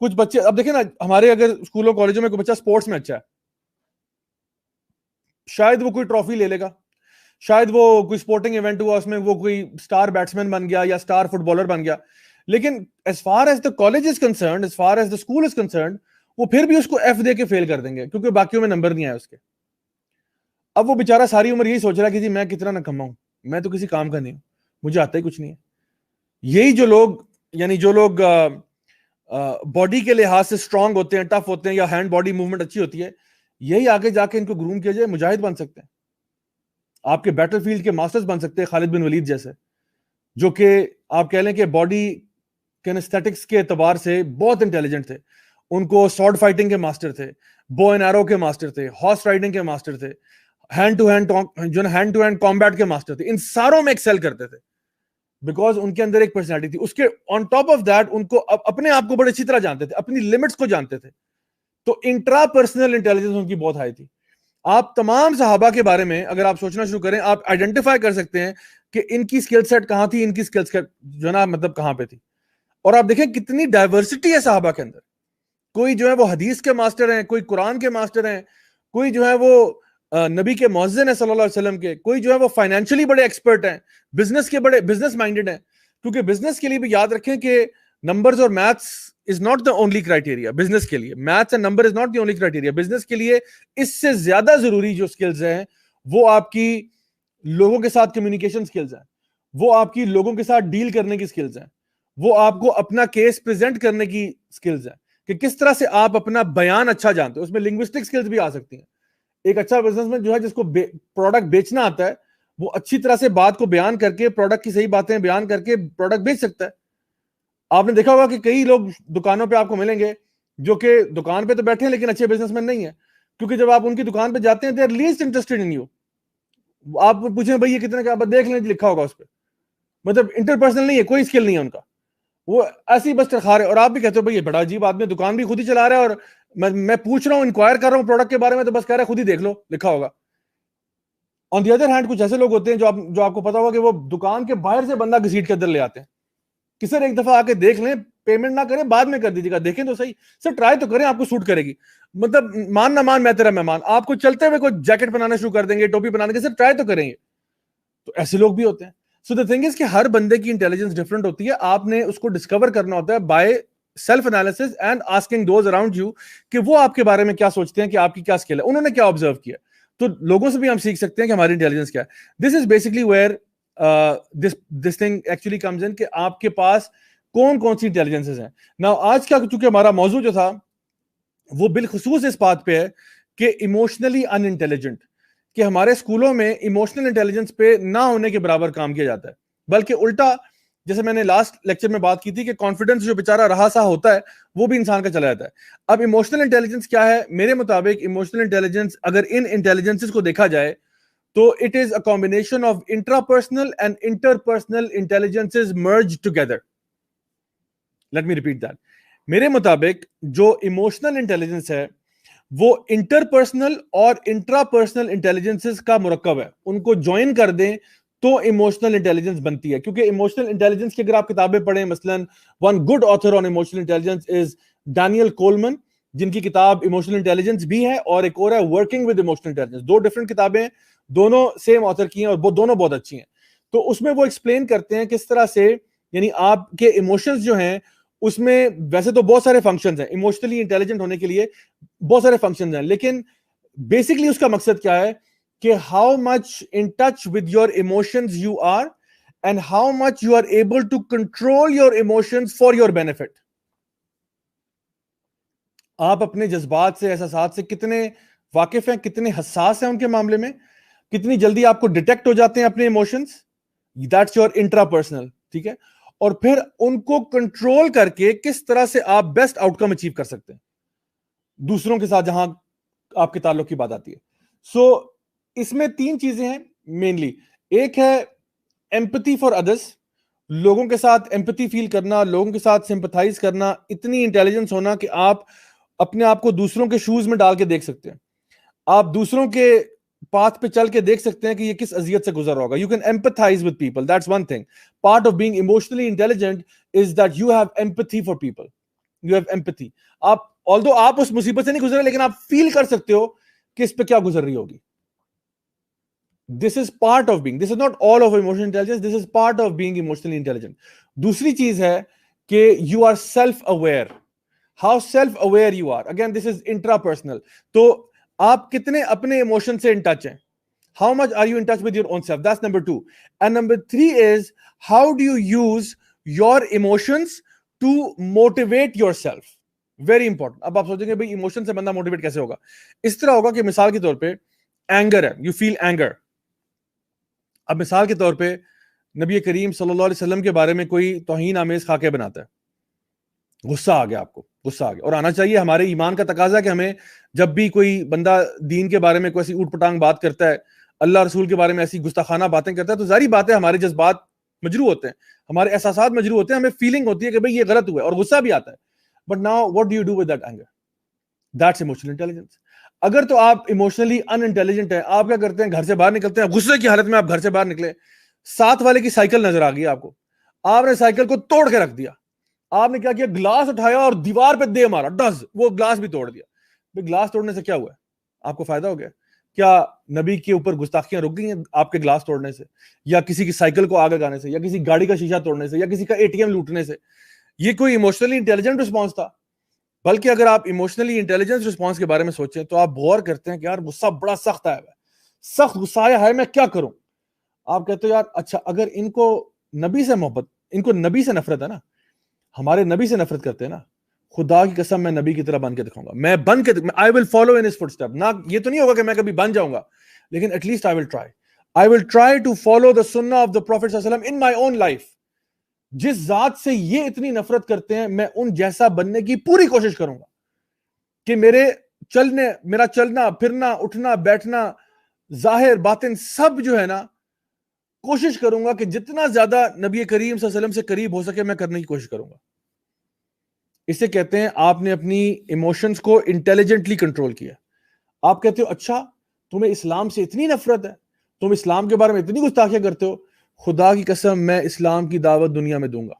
کچھ بچے, اب دیکھیں نا, ہمارے اگر اسکولوں کالجوں میں کوئی بچہ سپورٹس میں اچھا ہے, شاید وہ کوئی ٹرافی لے لے گا, شاید وہ کوئی سپورٹنگ ایونٹ ہوا اس میں وہ کوئی سٹار بیٹسمین بن گیا یا سٹار فٹ بالر بن گیا. لیکن as far as the college is concerned, as far as the school is concerned, وہ پھر بھی اس کو ایف دے کے فیل کر دیں گے کیونکہ باقیوں میں نمبر نہیں آیا اس کے. اب وہ بیچارہ ساری عمر یہی سوچ رہا ہے کہ جی میں کتنا نہ کماؤں, میں تو کسی کام کا نہیں ہوں, مجھے آتا ہی کچھ نہیں ہے. یہی جو لوگ, یعنی جو لوگ باڈی کے لحاظ سے اسٹرانگ ہوتے ہیں, ٹف ہوتے ہیں, یا ہینڈ باڈی موومنٹ اچھی ہوتی ہے, یہی آگے جا کے ان کو گروم کیا جائے, مجاہد بن سکتے ہیں, آپ کے بیٹل فیلڈ کے ماسٹرز بن سکتے ہیں, خالد بن ولید جیسے, جو کہ آپ کہہ لیں کہ باڈی کینیسٹیٹکس کے اعتبار سے بہت انٹیلیجنٹ تھے. ان کو سورڈ فائٹنگ کے ماسٹر تھے, بو اینڈ ایرو کے ماسٹر تھے, ہارس رائڈنگ کے ماسٹر تھے, ہینڈ ٹو ہینڈ کامبیٹ کے ماسٹر تھے. ان ساروں میں ایکسل کرتے تھے بیکاز ان کے اندر ایک پرسنالٹی تھی. اس کے on top of that in کو اپنے آپ کو بڑے اچھی طرح جانتے تھے, اپنی لمٹس کو جانتے تھے. تو انٹرا پرسنل انٹیلیجنس ان کی بہت ہائی تھی. آپ تمام صحابہ کے بارے میں اگر آپ سوچنا شروع کریں, آپ آئیڈینٹیفائی کر سکتے ہیں کہ ان کی اسکل سیٹ کہاں تھی, ان کی اسکل سیٹ جو ہے نا مطلب کہاں پہ تھی. اور آپ دیکھیں کتنی ڈائیورسٹی ہے صحابہ کے اندر. کوئی جو ہے وہ حدیث کے ماسٹر ہیں, کوئی قرآن کے ماسٹر ہیں, کوئی جو ہے وہ نبی کے مؤذن ہیں صلی اللہ علیہ وسلم کے, کوئی جو ہے وہ فائنینشلی بڑے ایکسپرٹ ہیں, بزنس کے بڑے بزنس مائنڈڈ ہیں. کیونکہ بزنس کے لیے بھی یاد رکھیں کہ نمبرز اور maths is not the only criteria. Business کے لیے maths and number is not the only criteria. Business کے لیے اس سے زیادہ ضروری جو سکلز ہیں وہ آپ کی لوگوں کے ساتھ کمیونیکیشن سکلز ہیں, وہ آپ کی لوگوں کے ساتھ ڈیل کرنے کی سکلز ہیں, وہ آپ کو اپنا کیس پریزنٹ کرنے کی سکلز ہیں کہ کس طرح سے آپ اپنا بیان اچھا جانتے ہیں. اس میں لنگوسٹک سکلز بھی آ سکتی ہیں. ایک اچھا بزنس مین جو ہے جس کو پروڈکٹ بیچنا آتا ہے, وہ اچھی طرح سے بات کو بیان کر کے, پروڈکٹ کی صحیح باتیں بیان کر کے پروڈکٹ بیچ سکتا ہے. آپ نے دیکھا ہوگا کہ کئی لوگ دکانوں پہ آپ کو ملیں گے جو کہ دکان پہ تو بیٹھے ہیں لیکن اچھے بزنس مین نہیں ہیں, کیونکہ جب آپ ان کی دکان پہ جاتے ہیں they are least interested in you. آپ پوچھیں بھائی یہ کتنے کا, دیکھ لیں لکھا ہوگا اس پہ, مطلب انٹرپرسنل نہیں ہے, کوئی اسکل نہیں ہے ان کا, وہ ایسی بس ترخار ہے. اور آپ بھی کہتے ہو بھائی یہ بڑا عجیب آدمی, دکان بھی خود ہی چلا رہا ہے, اور میں پوچھ رہا ہوں, انکوائر کر رہا ہوں پروڈکٹ کے بارے میں, تو بس کہہ رہا ہے خود ہی دیکھ لو لکھا ہوگا. آن دی ادر ہینڈ کچھ ایسے لوگ ہوتے ہیں جو آپ کو پتا ہوگا کہ وہ دکان کے باہر سے بندہ گھسیٹ کے اندر لے آتے ہیں کہ سر ایک دفعہ آ کے دیکھ لیں, پیمنٹ نہ کریں, بعد میں کر دیجیے گا, دیکھیں تو صحیح سر, ٹرائی تو کریں, آپ کو سوٹ کرے گی. مطلب مان نہ مان میں تیرا مہمان, آپ کو چلتے ہوئے کوئی جیکٹ بنانا شروع کر دیں گے, ٹوپی بنانے کے, سر ٹرائی تو کریں گے. تو ایسے لوگ بھی ہوتے ہیں. سو دا تھنگ از کہ ہر بندے کی انٹیلیجنس ڈفرنٹ ہوتی ہے, آپ نے اس کو ڈسکور کرنا ہوتا ہے by self analysis and asking those around you کہ وہ آپ کے بارے میں کیا سوچتے ہیں, کہ آپ کی کیا اسکل ہے, انہوں نے کیا آبزرو کیا. تو لوگوں سے بھی ہم سیکھ سکتے ہیں کہ ہماری انٹیلیجنس کیا ہے. This is basically where this thing actually comes in, کہ آپ کے پاس کون کون سی انٹیلیجنسز ہیں. نا آج کا چونکہ ہمارا موضوع جو تھا وہ بالخصوص اس بات پہ ہے کہ ایموشنلی ان انٹیلیجنٹ, کہ ہمارے اسکولوں میں ایموشنل انٹیلیجنس پہ نہ ہونے کے برابر کام کیا جاتا ہے, بلکہ الٹا, جیسے میں نے لاسٹ لیکچر میں بات کی تھی کہ کانفیڈنس جو بیچارہ رہا سا ہوتا ہے وہ بھی انسان کا چلا جاتا ہے. اب ایموشنل انٹیلیجنس کیا ہے؟ میرے مطابق ایموشنل انٹیلیجنس اگر ان انٹیلیجنسز کو دیکھا جائے تو it is a combination of intra personal and inter personal intelligences merge together. Let me repeat that. میرے مطابق جو ایموشنل انٹیلیجنس ہے وہ انٹر پرسنل اور انٹرا پرسنل انٹیلیجنسز کا مرکب ہے. ان کو جوائن کر دیں تو ایموشنل انٹیلیجنس بنتی ہے. کیونکہ ایموشنل انٹیلیجنس کی اگر آپ کتابیں پڑھیں, مثلا one good author on emotional intelligence by Daniel Goleman, جن کی کتاب ایموشنل انٹیلیجنس بھی ہے, اور ایک اور ہے ورکنگ ود ایموشنل انٹیلیجنس. دو ڈفرنٹ کتابیں, دونوں سیم آتھر کی ہیں اور وہ دونوں بہت اچھی ہیں. تو اس میں وہ ایکسپلین کرتے ہیں کس طرح سے, یعنی آپ کے ایموشنز جو ہیں اس میں ویسے تو بہت سارے فنکشنز ہیں, ایموشنلی انٹیلیجنٹ ہونے کے لیے بہت سارے فنکشنز ہیں, لیکن بیسکلی اس کا مقصد کیا ہے کہ how much in touch with your emotions you are and how much you are able to control your emotions for your benefit. آپ اپنے جذبات سے, احساسات سے کتنے واقف ہیں, کتنے حساس ہیں ان کے معاملے میں, کتنی جلدی آپ کو ڈیٹیکٹ ہو جاتے ہیں اپنے emotions, that's your intra personal. ٹھیک ہے, اور پھر ان کو کنٹرول کر کے کس طرح سے آپ بیسٹ آؤٹ کم اچیو کر سکتے ہیں دوسروں کے ساتھ جہاں آپ کے تعلق کی بات آتی ہے. سو اس میں 3 چیزیں ہیں مینلی. ایک ہے ایمپتھی فار ادرس, لوگوں کے ساتھ ایمپتھی فیل کرنا, لوگوں کے ساتھ سمپتھائز کرنا, اتنی انٹیلیجنس ہونا کہ آپ اپنے آپ کو دوسروں کے شوز میں ڈال کے دیکھ سکتے ہیں, آپ دوسروں کے پاتھ پہ چل کے دیکھ سکتے ہیں کہ یہ کس اذیت سے گزر رہا ہوگا. You can empathise with people, that's one thing. Part of being emotionally intelligent is that you have empathy for people. You have empathy. آپ although آپ اس مصیبت سے نہیں گزرے, لیکن آپ فیل کر سکتے ہو کہ اس پہ کیا گزر رہی ہوگی. This is part of being, this is not all of emotional intelligence, this is part of being emotionally intelligent. دوسری چیز ہے کہ you are self-aware. How self-aware you are. Again, this is intrapersonal. تو آپ کتنے اپنے ایموشن سے in touch ہیں. How much are you in touch with your own self? That's number 2. And number 3 is, how do you use your emotions to motivate yourself? Very important. اب آپ سوچیں گے بھئی ایموشن سے بندہ موٹیویٹ کیسے ہوگا. اس طرح ہوگا کہ مثال کے طور پہ اینگر ہے, یو فیل اینگر. اب مثال کے طور پہ نبی کریم صلی اللہ علیہ وسلم کے بارے میں کوئی توہین آمیز خاکے بناتا ہے, غصہ آ گیا, آپ کو غصہ آ گیا, اور آنا چاہیے, ہمارے ایمان کا تقاضا ہے کہ ہمیں جب بھی کوئی بندہ دین کے بارے میں کوئی ایسی اوٹ پٹانگ بات کرتا ہے, اللہ رسول کے بارے میں ایسی گستاخانہ باتیں کرتا ہے, تو ظاہری بات ہے ہمارے جذبات مجروح ہوتے ہیں, ہمارے احساسات مجروح ہوتے ہیں, ہمیں فیلنگ ہوتی ہے کہ بھئی یہ غلط ہوا ہے, اور غصہ بھی آتا ہے. But now what do you do with that anger? That's emotional intelligence. اگر تو آپ ایموشنلی ان انٹیلیجنٹ ہیں, آپ کیا کرتے ہیں, گھر سے باہر نکلتے ہیں, غصے کی حالت میں آپ گھر سے باہر نکلے, ساتھ والے کی سائیکل نظر آ گئی آپ کو, آپ نے سائیکل کو توڑ کے رکھ دیا, آپ نے کیا کیا, گلاس اٹھایا اور دیوار پہ دے مارا, ڈز, وہ گلاس بھی توڑ دیا. گلاس توڑنے سے کیا ہوا ہے, آپ کو فائدہ ہو گیا کیا؟ نبی کے اوپر گستاخیاں رک گئی ہیں آپ کے گلاس توڑنے سے, یا کسی کی سائیکل کو آگ لگانے سے, یا کسی گاڑی کا شیشہ توڑنے سے, یا کسی کا ATM لوٹنے سے. یہ کوئی ایموشنلی انٹیلیجنٹ رسپانس تھا؟ بلکہ اگر آپ ایموشنلی انٹیلیجنس رسپانس کے بارے میں سوچیں تو آپ غور کرتے ہیں کہ یار غصہ بڑا سخت آیا ہے, سخت غصہ آیا ہے, میں کیا کروں؟ آپ کہتے ہو یار اچھا, اگر ان کو نبی سے محبت, ان کو نبی سے نفرت ہے نا, ہمارے نبی سے نفرت کرتے ہیں نا, خدا کی قسم میں نبی کی طرح بن کے دکھاؤں گا, میں بن کے I will follow in his footsteps. نہ یہ تو نہیں ہوگا کہ میں کبھی بن جاؤں گا, لیکن at least I will try to follow the sunnah of the Prophet صلی اللہ علیہ وسلم in my own life. جس ذات سے یہ اتنی نفرت کرتے ہیں, میں ان جیسا بننے کی پوری کوشش کروں گا کہ میرا چلنا پھرنا اٹھنا بیٹھنا ظاہر باطن سب جو ہے نا, کوشش کروں گا کہ جتنا زیادہ نبی کریم صلی اللہ علیہ وسلم سے قریب ہو سکے میں کرنے کی کوشش کروں گا. اسے کہتے ہیں آپ نے اپنی ایموشنز کو انٹیلیجنٹلی کنٹرول کیا. آپ کہتے ہو اچھا تمہیں اسلام سے اتنی نفرت ہے, تم اسلام کے بارے میں اتنی گستاخیاں کرتے ہو, خدا کی قسم میں اسلام کی دعوت دنیا میں دوں گا,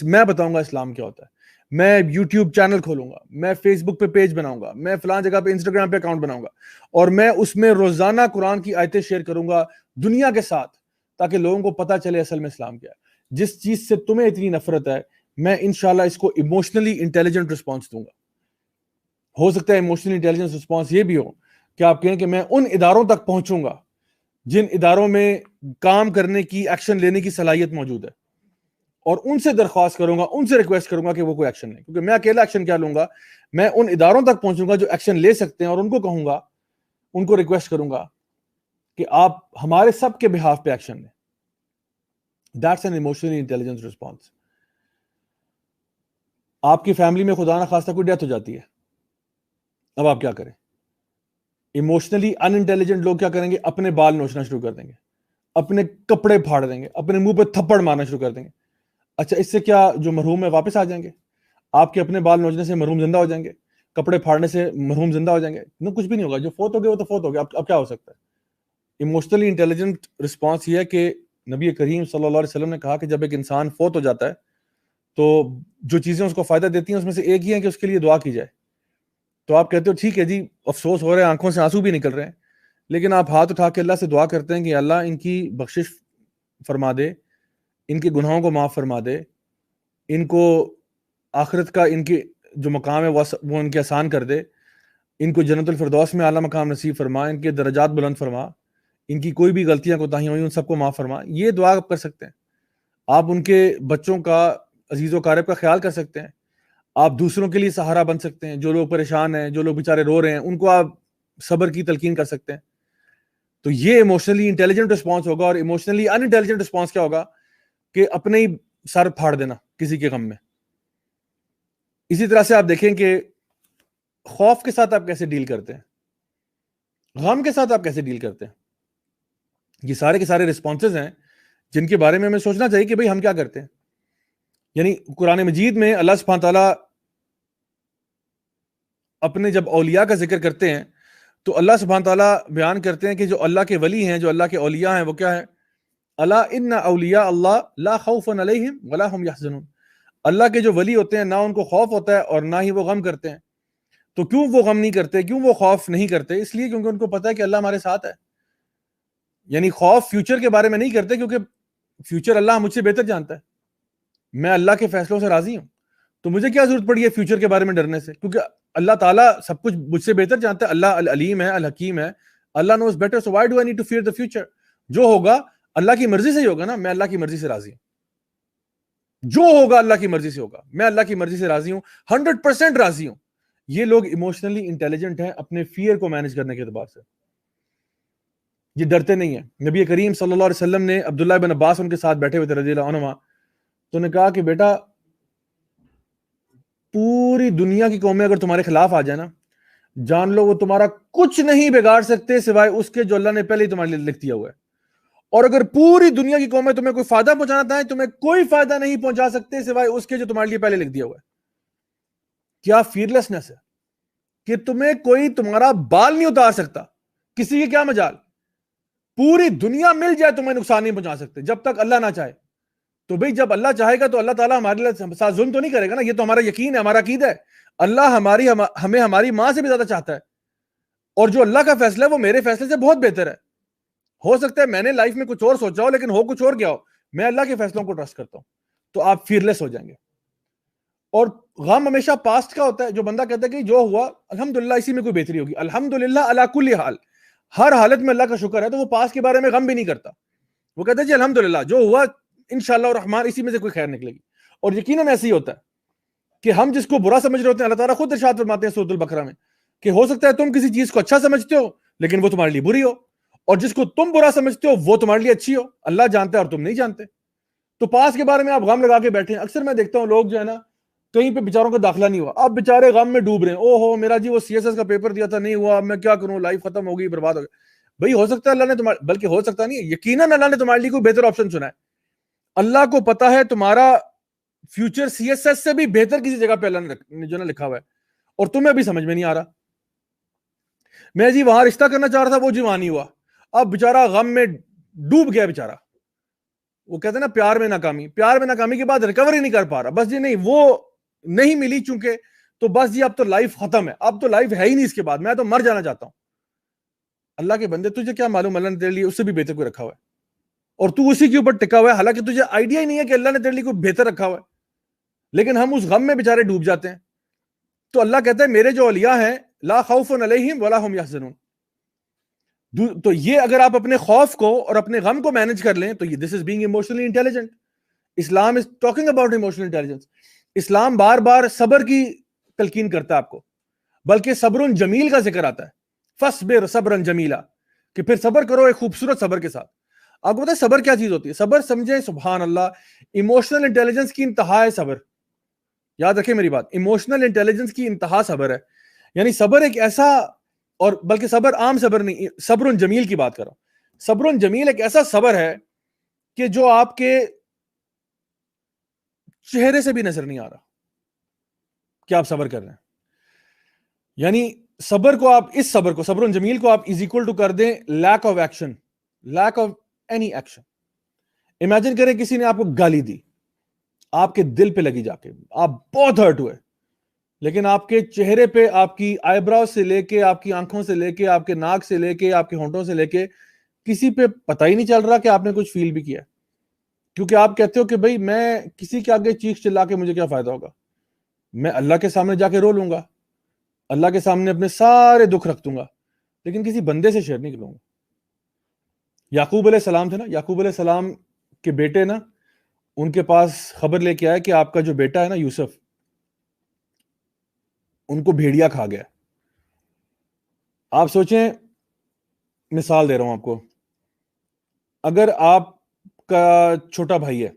میں بتاؤں گا اسلام کیا ہوتا ہے, میں یوٹیوب چینل کھولوں گا, میں فیس بک پہ پیج بناؤں گا, میں فلان جگہ پہ انسٹاگرام پہ اکاؤنٹ بناؤں گا, اور میں اس میں روزانہ قرآن کی آیتیں شیئر کروں گا دنیا کے ساتھ, تاکہ لوگوں کو پتہ چلے اصل میں اسلام کیا ہے. جس چیز سے تمہیں اتنی نفرت ہے, میں انشاءاللہ اس کو ایموشنلی انٹیلیجنٹ رسپانس دوں گا. ہو سکتا ہے ایموشنلی انٹیلیجنٹ رسپانس یہ بھی ہو کہ آپ کہیں کہ میں ان اداروں تک پہنچوں گا جن اداروں میں کام کرنے کی, ایکشن لینے کی صلاحیت موجود ہے, اور ان سے درخواست کروں گا, ان سے ریکویسٹ کروں گا کہ وہ کوئی ایکشن لیں, کیونکہ میں اکیلا ایکشن کیا لوں گا, میں ان اداروں تک پہنچوں گا جو ایکشن لے سکتے ہیں, اور ان کو کہوں گا, ان کو ریکویسٹ کروں گا کہ آپ ہمارے سب کے بہاف پہ ایکشن لیں. That's an emotionally intelligence response. آپ کی فیملی میں خدا نہ خواستہ کوئی ڈیتھ ہو جاتی ہے, اب آپ کیا کریں؟ ایموشنلی ان انٹیلیجنٹ لوگ کیا کریں گے, اپنے بال نوچنا شروع کر دیں گے, اپنے کپڑے پھاڑ دیں گے, اپنے منہ پہ تھپڑ مارنا شروع کر دیں گے. اچھا اس سے کیا جو مرحوم ہے واپس آ جائیں گے؟ آپ کے اپنے بال نوچنے سے مرحوم زندہ ہو جائیں گے, کپڑے پھاڑنے سے مرحوم زندہ ہو جائیں گے؟ کچھ بھی نہیں ہوگا, جو فوت ہو گئے وہ تو فوت ہو گیا, اب کیا ہو سکتا ہے؟ ایموشنلی انٹیلیجنٹ رسپانس یہ ہے کہ نبی کریم صلی اللہ علیہ وسلم نے کہا کہ جب ایک انسان فوت ہو جاتا ہے تو جو چیزیں اس کو فائدہ دیتی ہیں اس میں سے ایک ہی ہے کہ اس کے لیے دعا کی جائے. تو آپ کہتے ہو ٹھیک ہے جی, افسوس ہو رہے ہیں, آنکھوں سے آنسو بھی نکل رہے ہیں, لیکن آپ ہاتھ اٹھا کے اللہ سے دعا کرتے ہیں کہ اللہ ان کی بخشش فرما دے, ان کے گناہوں کو معاف فرما دے, ان کو آخرت کا ان کے جو مقام ہے وہ ان کے آسان کر دے, ان کو جنت الفردوس میں اعلیٰ مقام نصیب فرما, ان کے درجات بلند فرما, ان کی کوئی بھی غلطیاں کوتاہیاں ہوئی ان سب کو معاف فرما. یہ دعا آپ کر سکتے ہیں. آپ ان کے بچوں کا, عزیز و قارب کا خیال کر سکتے ہیں. آپ دوسروں کے لیے سہارا بن سکتے ہیں. جو لوگ پریشان ہیں, جو لوگ بیچارے رو رہے ہیں, ان کو آپ صبر کی تلقین کر سکتے ہیں. تو یہ ایموشنلی انٹیلیجنٹ رسپانس ہوگا. اور ایموشنلی ان انٹیلیجنٹ رسپانس کیا ہوگا کہ اپنے ہی سر پھاڑ دینا کسی کے غم میں. اسی طرح سے آپ دیکھیں کہ خوف کے ساتھ آپ کیسے ڈیل کرتے ہیں, غم کے ساتھ آپ کیسے ڈیل کرتے ہیں. یہ سارے کے سارے رسپانسز ہیں جن کے بارے میں ہمیں سوچنا چاہیے کہ بھئی ہم کیا کرتے ہیں. یعنی قرآن مجید میں اللہ سبحانہ تعالیٰ اپنے جب اولیاء کا ذکر کرتے ہیں تو اللہ سبحانہ تعالیٰ بیان کرتے ہیں کہ جو اللہ کے ولی ہیں, جو اللہ کے اولیاء ہیں, وہ کیا ہے؟ الا ان اولیاء اللہ لا خوف علیہم ولا هم يحزنون. اللہ کے جو ولی ہوتے ہیں نہ ان کو خوف ہوتا ہے اور نہ ہی وہ غم کرتے ہیں. تو کیوں وہ غم نہیں کرتے, کیوں وہ خوف نہیں کرتے؟ اس لیے کیونکہ ان کو پتا ہے کہ اللہ ہمارے ساتھ ہے. یعنی خوف فیوچر کے بارے میں نہیں کرتے کیونکہ فیوچر اللہ مجھ سے بہتر جانتا ہے. میں اللہ کے فیصلوں سے راضی ہوں, تو مجھے کیا ضرورت پڑی ہے فیوچر کے بارے میں ڈرنے سے, کیونکہ اللہ تعالیٰ سب کچھ مجھ سے بہتر جانتا ہے. اللہ العلیم ہے, الحکیم ہے, اللہ knows better, so why do I need to fear the future. جو ہوگا اللہ کی مرضی سے ہی ہوگا نا. میں اللہ کی مرضی سے راضی ہوں. جو ہوگا اللہ کی مرضی سے ہوگا. میں اللہ کی مرضی سے راضی ہوں, 100% راضی ہوں. یہ لوگ ایموشنلی انٹیلیجنٹ ہیں اپنے فیئر کو مینج کرنے کے اعتبار سے. یہ ڈرتے نہیں ہیں. نبی کریم صلی اللہ علیہ وسلم نے عبداللہ بن عباس ان کے ساتھ بیٹھے ہوئے تھے رضی اللہ عنہما, تو نے کہا کہ بیٹا پوری دنیا کی قومیں اگر تمہارے خلاف آ جائے نا, جان لو وہ تمہارا کچھ نہیں بگاڑ سکتے سوائے اس کے جو اللہ نے پہلے ہی تمہارے لیے لکھ دیا ہوا ہے. اور اگر پوری دنیا کی قومیں تمہیں کوئی فائدہ پہنچانا چاہیں, تمہیں کوئی فائدہ نہیں پہنچا سکتے سوائے اس کے جو تمہارے لیے پہلے لکھ دیا ہوا ہے. کیا فیئرلیسنس ہے کہ تمہیں کوئی تمہارا بال نہیں اتار سکتا. کسی کی کیا مجال, پوری دنیا مل جائے تمہیں نقصان نہیں پہنچا سکتے جب تک اللہ نہ چاہے. تو بھئی جب اللہ چاہے گا تو اللہ تعالیٰ ہمارے ساتھ ظلم تو نہیں کرے گا نا. یہ تو ہمارا یقین ہے, ہمارا عقیدہ ہے. اللہ ہمیں ہماری ماں سے بھی زیادہ چاہتا ہے, اور جو اللہ کا فیصلہ ہے وہ میرے فیصلے سے بہت بہتر ہے. ہو سکتا ہے میں نے لائف میں کچھ اور سوچا ہو لیکن ہو کچھ اور گیا ہو. میں اللہ کے فیصلوں کو ٹرسٹ کرتا ہوں. تو آپ فیئرلیس ہو جائیں گے. اور غم ہمیشہ پاسٹ کا ہوتا ہے. جو بندہ کہتا ہے کہ جو ہوا الحمدللہ اسی میں کوئی بہتری ہوگی, الحمدللہ علی کل حال, ہر حالت میں اللہ کا شکر ہے, تو وہ پاسٹ کے بارے میں غم بھی نہیں کرتا. وہ کہتا ہے جی الحمدللہ جو ہوا انشاءاللہ الرحمن اسی میں سے کوئی خیر نکلے گی. اور یقیناً ایسے ہی ہوتا ہے کہ ہم جس کو برا سمجھ رہے ہوتے ہیں, اللہ تعالیٰ خود ارشاد فرماتے ہیں سورۃ البقرہ میں کہ ہو سکتا ہے تم کسی چیز کو اچھا سمجھتے ہو لیکن وہ تمہارے لیے بری ہو, اور جس کو تم برا سمجھتے ہو وہ تمہارے لیے اچھی ہو. اللہ جانتا ہے اور تم نہیں جانتے. تو پاس کے بارے میں آپ غم لگا کے بیٹھے ہیں. اکثر میں دیکھتا ہوں لوگ جو ہے نا, کہیں پہ بیچاروں کا داخلہ نہیں ہوا, اب بیچارے غم میں ڈوب رہے ہیں. او ہو میرا جی وہ CSS کا پیپر دیا تھا, نہیں ہوا, اب میں کیا کروں, لائف ختم ہو گئی, برباد ہو گئی. بھائی ہو سکتا ہے اللہ نے تمہارے, بلکہ ہو سکتا نہیں, یقیناً اللہ نے تمہارے لیے کوئی بہتر آپشن چنا ہے. اللہ کو پتا ہے تمہارا فیوچر CSS سے بھی بہتر کسی جگہ پہ اللہ نے جو نا لکھا ہوا ہے, اور تمہیں ابھی سمجھ میں نہیں آ رہا. میں جی وہاں رشتہ کرنا چاہ رہا تھا, وہ جی وہاں نہیں ہوا, اب بیچارہ غم میں ڈوب گیا بیچارہ. وہ کہتے ہیں نا پیار میں ناکامی کے بعد ریکوری نہیں کر پا رہا. بس جی نہیں, وہ نہیں ملی چونکہ, تو بس جی اب تو لائف ختم ہے, اب تو لائف ہے ہی نہیں اس کے بعد, میں تو مر جانا چاہتا ہوں. اللہ کے بندے تجھے کیا معلوم اللہ نے تیرے لیے اس سے بھی بہتر کوئی رکھا ہوا ہے, اور تو اسی کے اوپر ٹکا ہوا ہے, حالانکہ تجھے آئیڈیا ہی نہیں ہے کہ اللہ نے تیرے لیے کوئی بہتر رکھا ہوا ہے. لیکن ہم اس غم میں بیچارے ڈوب جاتے ہیں. تو اللہ کہتا ہے میرے جو اولیاء ہیں لا خوف علیہم ولا هم يحزنون. تو یہ اگر آپ اپنے خوف کو اور اپنے غم کو مینج کر لیں تو یہ this is being emotionally intelligent. Islam is talking about emotional intelligence. Islam بار بار صبر کی تلقین کرتا ہے آپ کو, بلکہ صبر جمیل کا ذکر آتا ہے, فصبر صبرا جمیلا, کہ پھر صبر کرو ایک خوبصورت صبر کے ساتھ. آپ کو پتا ہے صبر کیا چیز ہوتی ہے؟ صبر سمجھیں, سبحان اللہ, ایموشنل انٹیلیجنس کی انتہا ہے صبر. یاد رکھیں میری بات, ایموشنل انٹیلیجنس کی انتہا صبر ہے. یعنی صبر ایک ایسا, اور بلکہ صبر عام صبر نہیں, صبر جمیل کی بات کر رہا ہوں. صبر جمیل ایک ایسا صبر ہے کہ جو آپ کے چہرے سے بھی نظر نہیں آ رہا کہ آپ صبر کر رہے ہیں. یعنی صبر کو آپ, اس صبر کو, صبر جمیل کو آپ از اکول ٹو کر دیں lack of action, lack of any action. Imagine کریں کسی نے آپ کو گالی دی, آپ کے دل پہ لگی جا کے, آپ بہت ہرٹ ہوئے, لیکن آپ کے چہرے پہ, آپ کی آئی براؤ سے لے کے, آپ کی آنکھوں سے لے کے, آپ کے ناک سے لے کے, آپ کے ہونٹوں سے لے کے, کسی پہ پتہ ہی نہیں چل رہا کہ آپ نے کچھ فیل بھی کیا, کیونکہ آپ کہتے ہو کہ بھئی میں کسی کے آگے چیخ چلا کے مجھے کیا فائدہ ہوگا, میں اللہ کے سامنے جا کے رو لوں گا, اللہ کے سامنے اپنے سارے دکھ رکھ دوں گا, لیکن کسی بندے سے شیئر نہیں کروں گا. یعقوب علیہ السلام تھے نا, یعقوب علیہ السلام کے بیٹے نا, ان کے پاس خبر لے کے آئے کہ آپ کا جو بیٹا ہے نا یوسف, ان کو بھیڑیا کھا گیا. آپ سوچیں, مثال دے رہا ہوں آپ کو, اگر آپ کا چھوٹا بھائی ہے,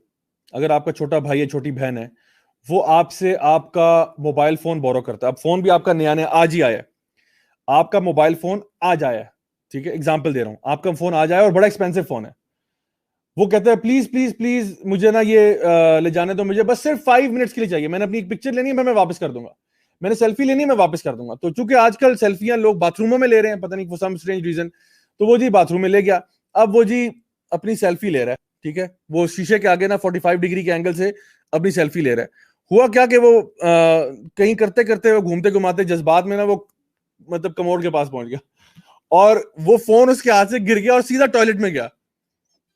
اگر آپ کا چھوٹا بھائی ہے, چھوٹی بہن ہے, وہ آپ سے آپ کا موبائل فون بورو کرتا ہے. اب فون بھی آپ کا نیا آج ہی آیا ہے, آپ کا موبائل فون آج آیا ہے, ٹھیک ہے, اگزامپل دے رہا ہوں, آپ کا فون آج آیا اور بڑا ایکسپینسو فون ہے. وہ کہتا ہے پلیز پلیز پلیز مجھے نا یہ لے جانے دو, مجھے بس صرف 5 منٹس کے لیے چاہیے, میں نے اپنی ایک پکچر لینی ہے, میں واپس کر دوں گا, میں نے سیلفی لینی ہے, میں واپس کر دوں گا. تو چونکہ آج کل سیلفیاں لوگ باتھ روموں میں لے رہے ہیں, پتہ نہیں فور سم اسٹرینج ریزن, تو وہ جی باتھ روم میں لے گیا. اب وہ جی اپنی سیلفی لے رہا ہے, ٹھیک ہے, وہ شیشے کے آگے نا 45 ڈگری کے اینگل سے اپنی سیلفی لے رہا ہے. ہوا کیا کہ وہ کہیں کرتے کرتے وہ گھومتے گھماتے جذبات میں نا وہ مطلب کموڈ کے پاس پہنچ گیا, اور وہ فون اس کے ہاتھ سے گر گیا اور سیدھا ٹوائلٹ میں گیا,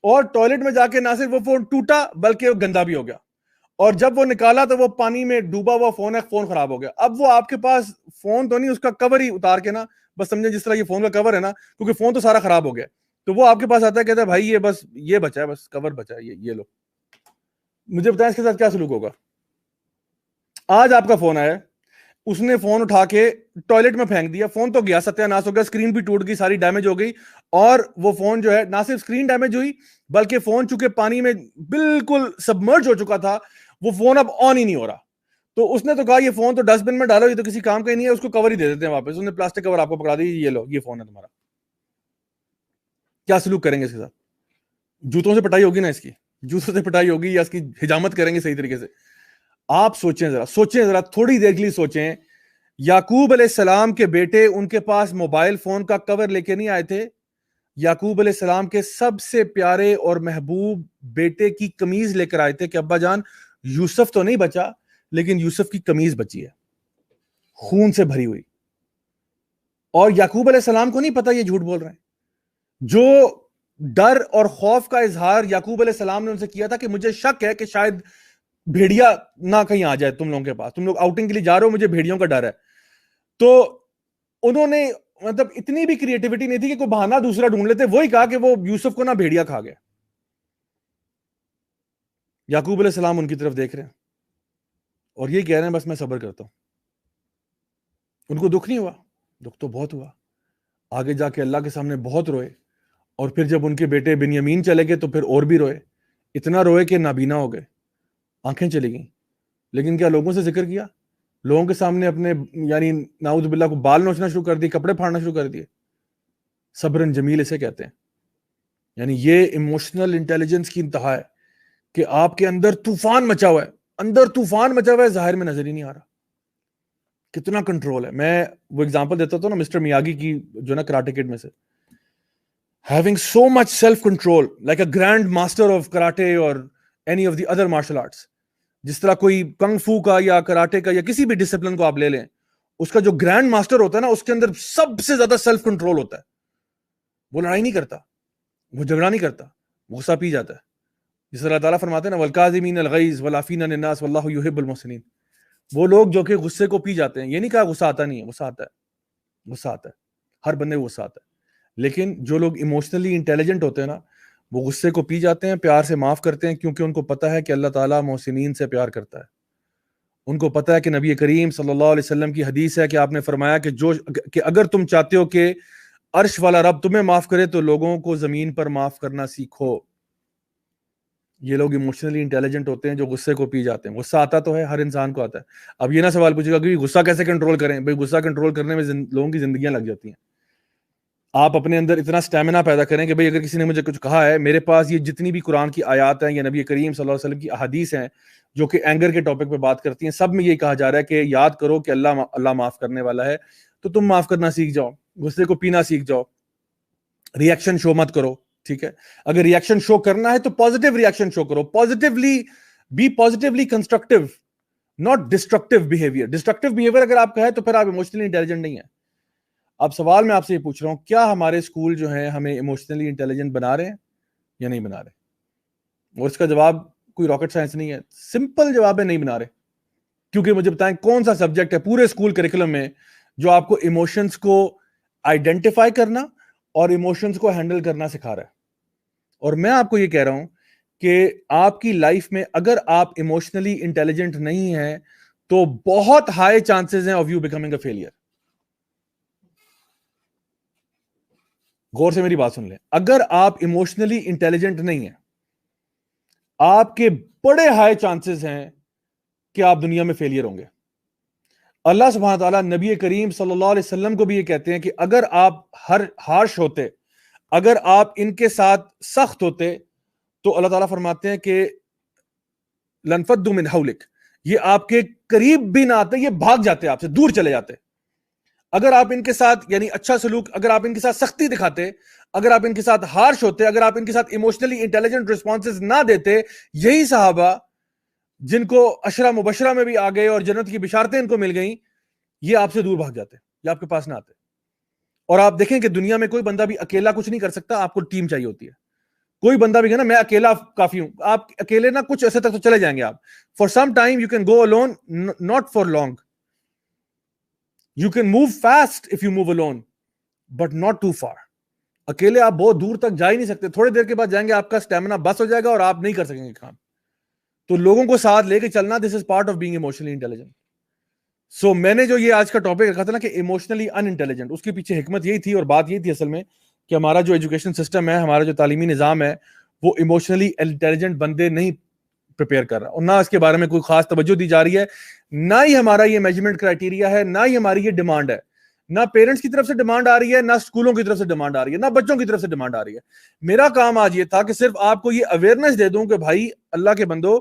اور ٹوائلٹ میں جا کے نہ صرف وہ فون ٹوٹا بلکہ وہ گندا بھی ہو گیا, اور جب وہ نکالا تو وہ پانی میں ڈوبا ہوا فون ہے, فون خراب ہو گیا. اب وہ آپ کے پاس فون تو نہیں, اس کا کور ہی اتار کے نا, بس سمجھیں جس طرح یہ فون کا کور ہے نا, کیونکہ فون تو سارا خراب ہو گیا, تو وہ آپ کے پاس آتا ہے, کہتا ہے بھائی یہ بس یہ بچا ہے, بس کور بچا ہے, یہ لو. مجھے بتائیں اس کے ساتھ کیا سلوک ہوگا؟ آج آپ کا فون آیا, اس نے فون اٹھا کے ٹوائلٹ میں پھینک دیا, فون تو گیا, ستیہ ناش ہو گیا, اسکرین بھی ٹوٹ گئی, ساری ڈیمیج ہو گئی, اور وہ فون جو ہے نہ صرف اسکرین ڈیمیج ہوئی بلکہ فون چونکہ پانی میں بالکل سبمرج ہو چکا تھا, وہ فون اب آن ہی نہیں ہو رہا. تو اس نے تو کہا یہ فون تو ڈسٹ بن میں ڈالو, یہ تو کسی کام کا ہی نہیں ہے, اس کو کور ہی دے دیتے ہیں واپس. اس نے پلاسٹک کور آپ کو پکڑا دی, یہ لو یہ فون ہے تمہارا. کیا سلوک کریں گے اس کے ساتھ؟ جوتوں سے پٹائی ہوگی نا, اس کی جوتوں سے پٹائی ہوگی, یا اس کی حجامت کریں گے صحیح طریقے سے. آپ سوچیں ذرا تھوڑی دیر کے لیے سوچیں. یعقوب علیہ السلام کے بیٹے ان کے پاس موبائل فون کا کور لے کے نہیں آئے تھے, یعقوب علیہ السلام کے سب سے پیارے اور محبوب بیٹے کی قمیض لے کر آئے تھے کہ ابا جان یوسف تو نہیں بچا, لیکن یوسف کی قمیض بچی ہے, خون سے بھری ہوئی. اور یعقوب علیہ السلام کو نہیں پتا یہ جھوٹ بول رہے ہیں. جو ڈر اور خوف کا اظہار یعقوب علیہ السلام نے ان سے کیا تھا کہ مجھے شک ہے کہ شاید بھیڑیا نہ کہیں آ جائے تم لوگوں کے پاس, تم لوگ آؤٹنگ کے لیے جا رہے ہو, مجھے بھیڑیوں کا ڈر ہے. تو انہوں نے مطلب اتنی بھی کریٹیوٹی نہیں تھی کہ کوئی بہانہ دوسرا ڈھونڈ لیتے, وہی کہا کہ وہ یوسف کو نہ بھیڑیا کھا گیا. یعقوب علیہ السلام ان کی طرف دیکھ رہے ہیں اور یہ کہہ رہے ہیں بس میں صبر کرتا ہوں. ان کو دکھ نہیں ہوا؟ دکھ تو بہت ہوا. آگے جا کے اللہ کے سامنے بہت روئے, اور پھر جب ان کے بیٹے بنیامین چلے گئے تو پھر اور بھی روئے, اتنا روئے کہ نابینا ہو گئے, آنکھیں چلی گئیں. لیکن کیا لوگوں سے ذکر کیا؟ لوگوں کے سامنے اپنے یعنی نعوذ باللہ کو بال نوچنا شروع کر دیے, کپڑے پھاڑنا شروع کر دیے. صبرن جمیل اسے کہتے ہیں. یعنی یہ ایموشنل انٹیلیجنس کی انتہا ہے کہ آپ کے اندر طوفان مچا ہوا ہے, اندر طوفان مچا ہوا ہے, ظاہر میں نظر ہی نہیں آ رہا. کتنا کنٹرول ہے. میں وہ ایگزامپل دیتا تھا نا مسٹر میاگی کی, جو نا کراٹے کڈ میں سے, having so much self control like a grand master of karate or any of the other martial arts. جس طرح کوئی کنگ فو کا یا کراٹے کا یا کسی بھی ڈسپلن کو آپ لے لیں, اس کا جو گرینڈ ماسٹر ہوتا ہے نا, اس کے اندر سب سے زیادہ سیلف کنٹرول ہوتا ہے. وہ لڑائی نہیں کرتا, وہ جھگڑا نہیں کرتا, غصہ پی جاتا ہے. جس طرح اللہ تعالیٰ فرماتے ہیں نا والکاظمین الغیظ والعافین عن الناس واللہ یحب المحسنین. وہ لوگ جو کہ غصے کو پی جاتے ہیں. یہ نہیں کہا غصہ آتا نہیں ہے, غصہ آتا ہے, غصہ آتا ہے, ہر بندے کو غصہ آتا ہے. لیکن جو لوگ ایموشنلی انٹیلیجنٹ ہوتے ہیں نا, وہ غصے کو پی جاتے ہیں, پیار سے معاف کرتے ہیں, کیونکہ ان کو پتہ ہے کہ اللہ تعالیٰ محسنین سے پیار کرتا ہے. ان کو پتہ ہے کہ نبی کریم صلی اللہ علیہ وسلم کی حدیث ہے کہ آپ نے فرمایا کہ اگر تم چاہتے ہو کہ عرش والا رب تمہیں معاف کرے تو لوگوں کو زمین پر معاف کرنا سیکھو. یہ لوگ ایموشنلی انٹیلیجنٹ ہوتے ہیں جو غصے کو پی جاتے ہیں. غصہ آتا تو ہے, ہر انسان کو آتا ہے. اب یہ نہ سوال پوچھے گا کہ غصہ کیسے کنٹرول کریں. بھائی غصہ کنٹرول کرنے میں لوگوں کی زندگیاں لگ جاتی ہیں. آپ اپنے اندر اتنا سٹیمنا پیدا کریں کہ بھئی اگر کسی نے مجھے کچھ کہا ہے, میرے پاس یہ جتنی بھی قرآن کی آیات ہیں یا نبی کریم صلی اللہ علیہ وسلم کی احادیث ہیں جو کہ اینگر کے ٹاپک پہ بات کرتی ہیں, سب میں یہ کہا جا رہا ہے کہ یاد کرو کہ اللہ معاف کرنے والا ہے. تو تم معاف کرنا سیکھ جاؤ, غصے کو پینا سیکھ جاؤ, ریئیکشن شو مت کرو. ٹھیک ہے, اگر ریئیکشن شو کرنا ہے تو پازیٹیو ریئیکشن شو کرو, positively be positively constructive, not destructive behaviour. Destructive behaviour اگر آپ کا ہے تو پھر آپ ایموشنلی انٹیلیجنٹ نہیں ہیں. اب سوال میں آپ سے یہ پوچھ رہا ہوں, کیا ہمارے اسکول جو ہیں ہمیں ایموشنلی انٹیلیجنٹ بنا رہے ہیں یا نہیں بنا رہے؟ اور اس کا جواب کوئی راکٹ سائنس نہیں ہے, سمپل جواب ہے, نہیں بنا رہے. کیونکہ مجھے بتائیں کون سا سبجیکٹ ہے پورے اسکول کریکولم میں جو آپ کو ایموشنز کو آئیڈینٹیفائی کرنا اور ایموشنز کو ہینڈل کرنا سکھا رہا ہے؟ اور میں آپ کو یہ کہہ رہا ہوں کہ آپ کی لائف میں اگر آپ ایموشنلی انٹیلیجنٹ نہیں ہیں تو بہت ہائی چانسز ہیں of you becoming a failure. غور سے میری بات سن لیں. اگر آپ ایموشنلی انٹیلیجنٹ نہیں ہیں, آپ کے بڑے ہائی چانسز ہیں کہ آپ دنیا میں فیلئر ہوں گے. اللہ سبحانہ تعالیٰ نبی کریم صلی اللہ علیہ وسلم کو بھی یہ کہتے ہیں کہ اگر آپ ہارش ہوتے, اگر آپ ان کے ساتھ سخت ہوتے, تو اللہ تعالیٰ فرماتے ہیں کہ لنفدوا من حولک, یہ آپ کے قریب بھی نہ آتے, یہ بھاگ جاتے, آپ سے دور چلے جاتے. اگر آپ ان کے ساتھ یعنی اچھا سلوک, اگر آپ ان کے ساتھ سختی دکھاتے, اگر آپ ان کے ساتھ ہارش ہوتے, اگر آپ ان کے ساتھ ایموشنلی انٹیلیجنٹ رسپانسز نہ دیتے, یہی صحابہ جن کو عشرہ مبشرہ میں بھی آ گئے اور جنت کی بشارتیں ان کو مل گئیں, یہ آپ سے دور بھاگ جاتے, یہ آپ کے پاس نہ آتے. اور آپ دیکھیں کہ دنیا میں کوئی بندہ بھی اکیلا کچھ نہیں کر سکتا, آپ کو ٹیم چاہیے ہوتی ہے. کوئی بندہ بھی کہنا میں اکیلا کافی ہوں, آپ اکیلے نہ کچھ ایسے تک تو چلے جائیں گے آپ. For some time you can go alone, not for long. You can move fast if you move alone, but not too far. اکیلے آپ بہت دور تک جا ہی نہیں سکتے, تھوڑے دیر کے بعد جائیں گے آپ کا اسٹیمنا بس ہو جائے گا اور آپ نہیں کر سکیں گے کام. تو لوگوں کو ساتھ لے کے چلنا, this is part of being emotionally intelligent. So میں نے جو یہ آج کا ٹاپک رکھا تھا نا کہ ایموشنلی ان انٹیلیجنٹ, اس کے پیچھے حکمت یہی تھی اور بات یہی تھی اصل میں کہ ہمارا جو ایجوکیشن سسٹم ہے, ہمارا جو تعلیمی نظام ہے, وہ ایموشنلی انٹیلیجنٹ بندے نہیں پریپیئر کر رہا, اور نہ اس کے بارے میں کوئی خاص توجہ دی جا رہی ہے, نہ ہی ہمارا یہ میجرمنٹ کرائٹیریا ہے, نہ ہی ہماری یہ ڈیمانڈ ہے. نہ پیرنٹس کی طرف سے ڈیمانڈ آ رہی ہے, نہ اسکولوں کی طرف سے ڈیمانڈ آ رہی ہے, نہ بچوں کی طرف سے ڈیمانڈ آ رہی ہے. میرا کام آج یہ تھا کہ صرف آپ کو یہ اویئرنیس دے دوں کہ بھائی اللہ کے بندو,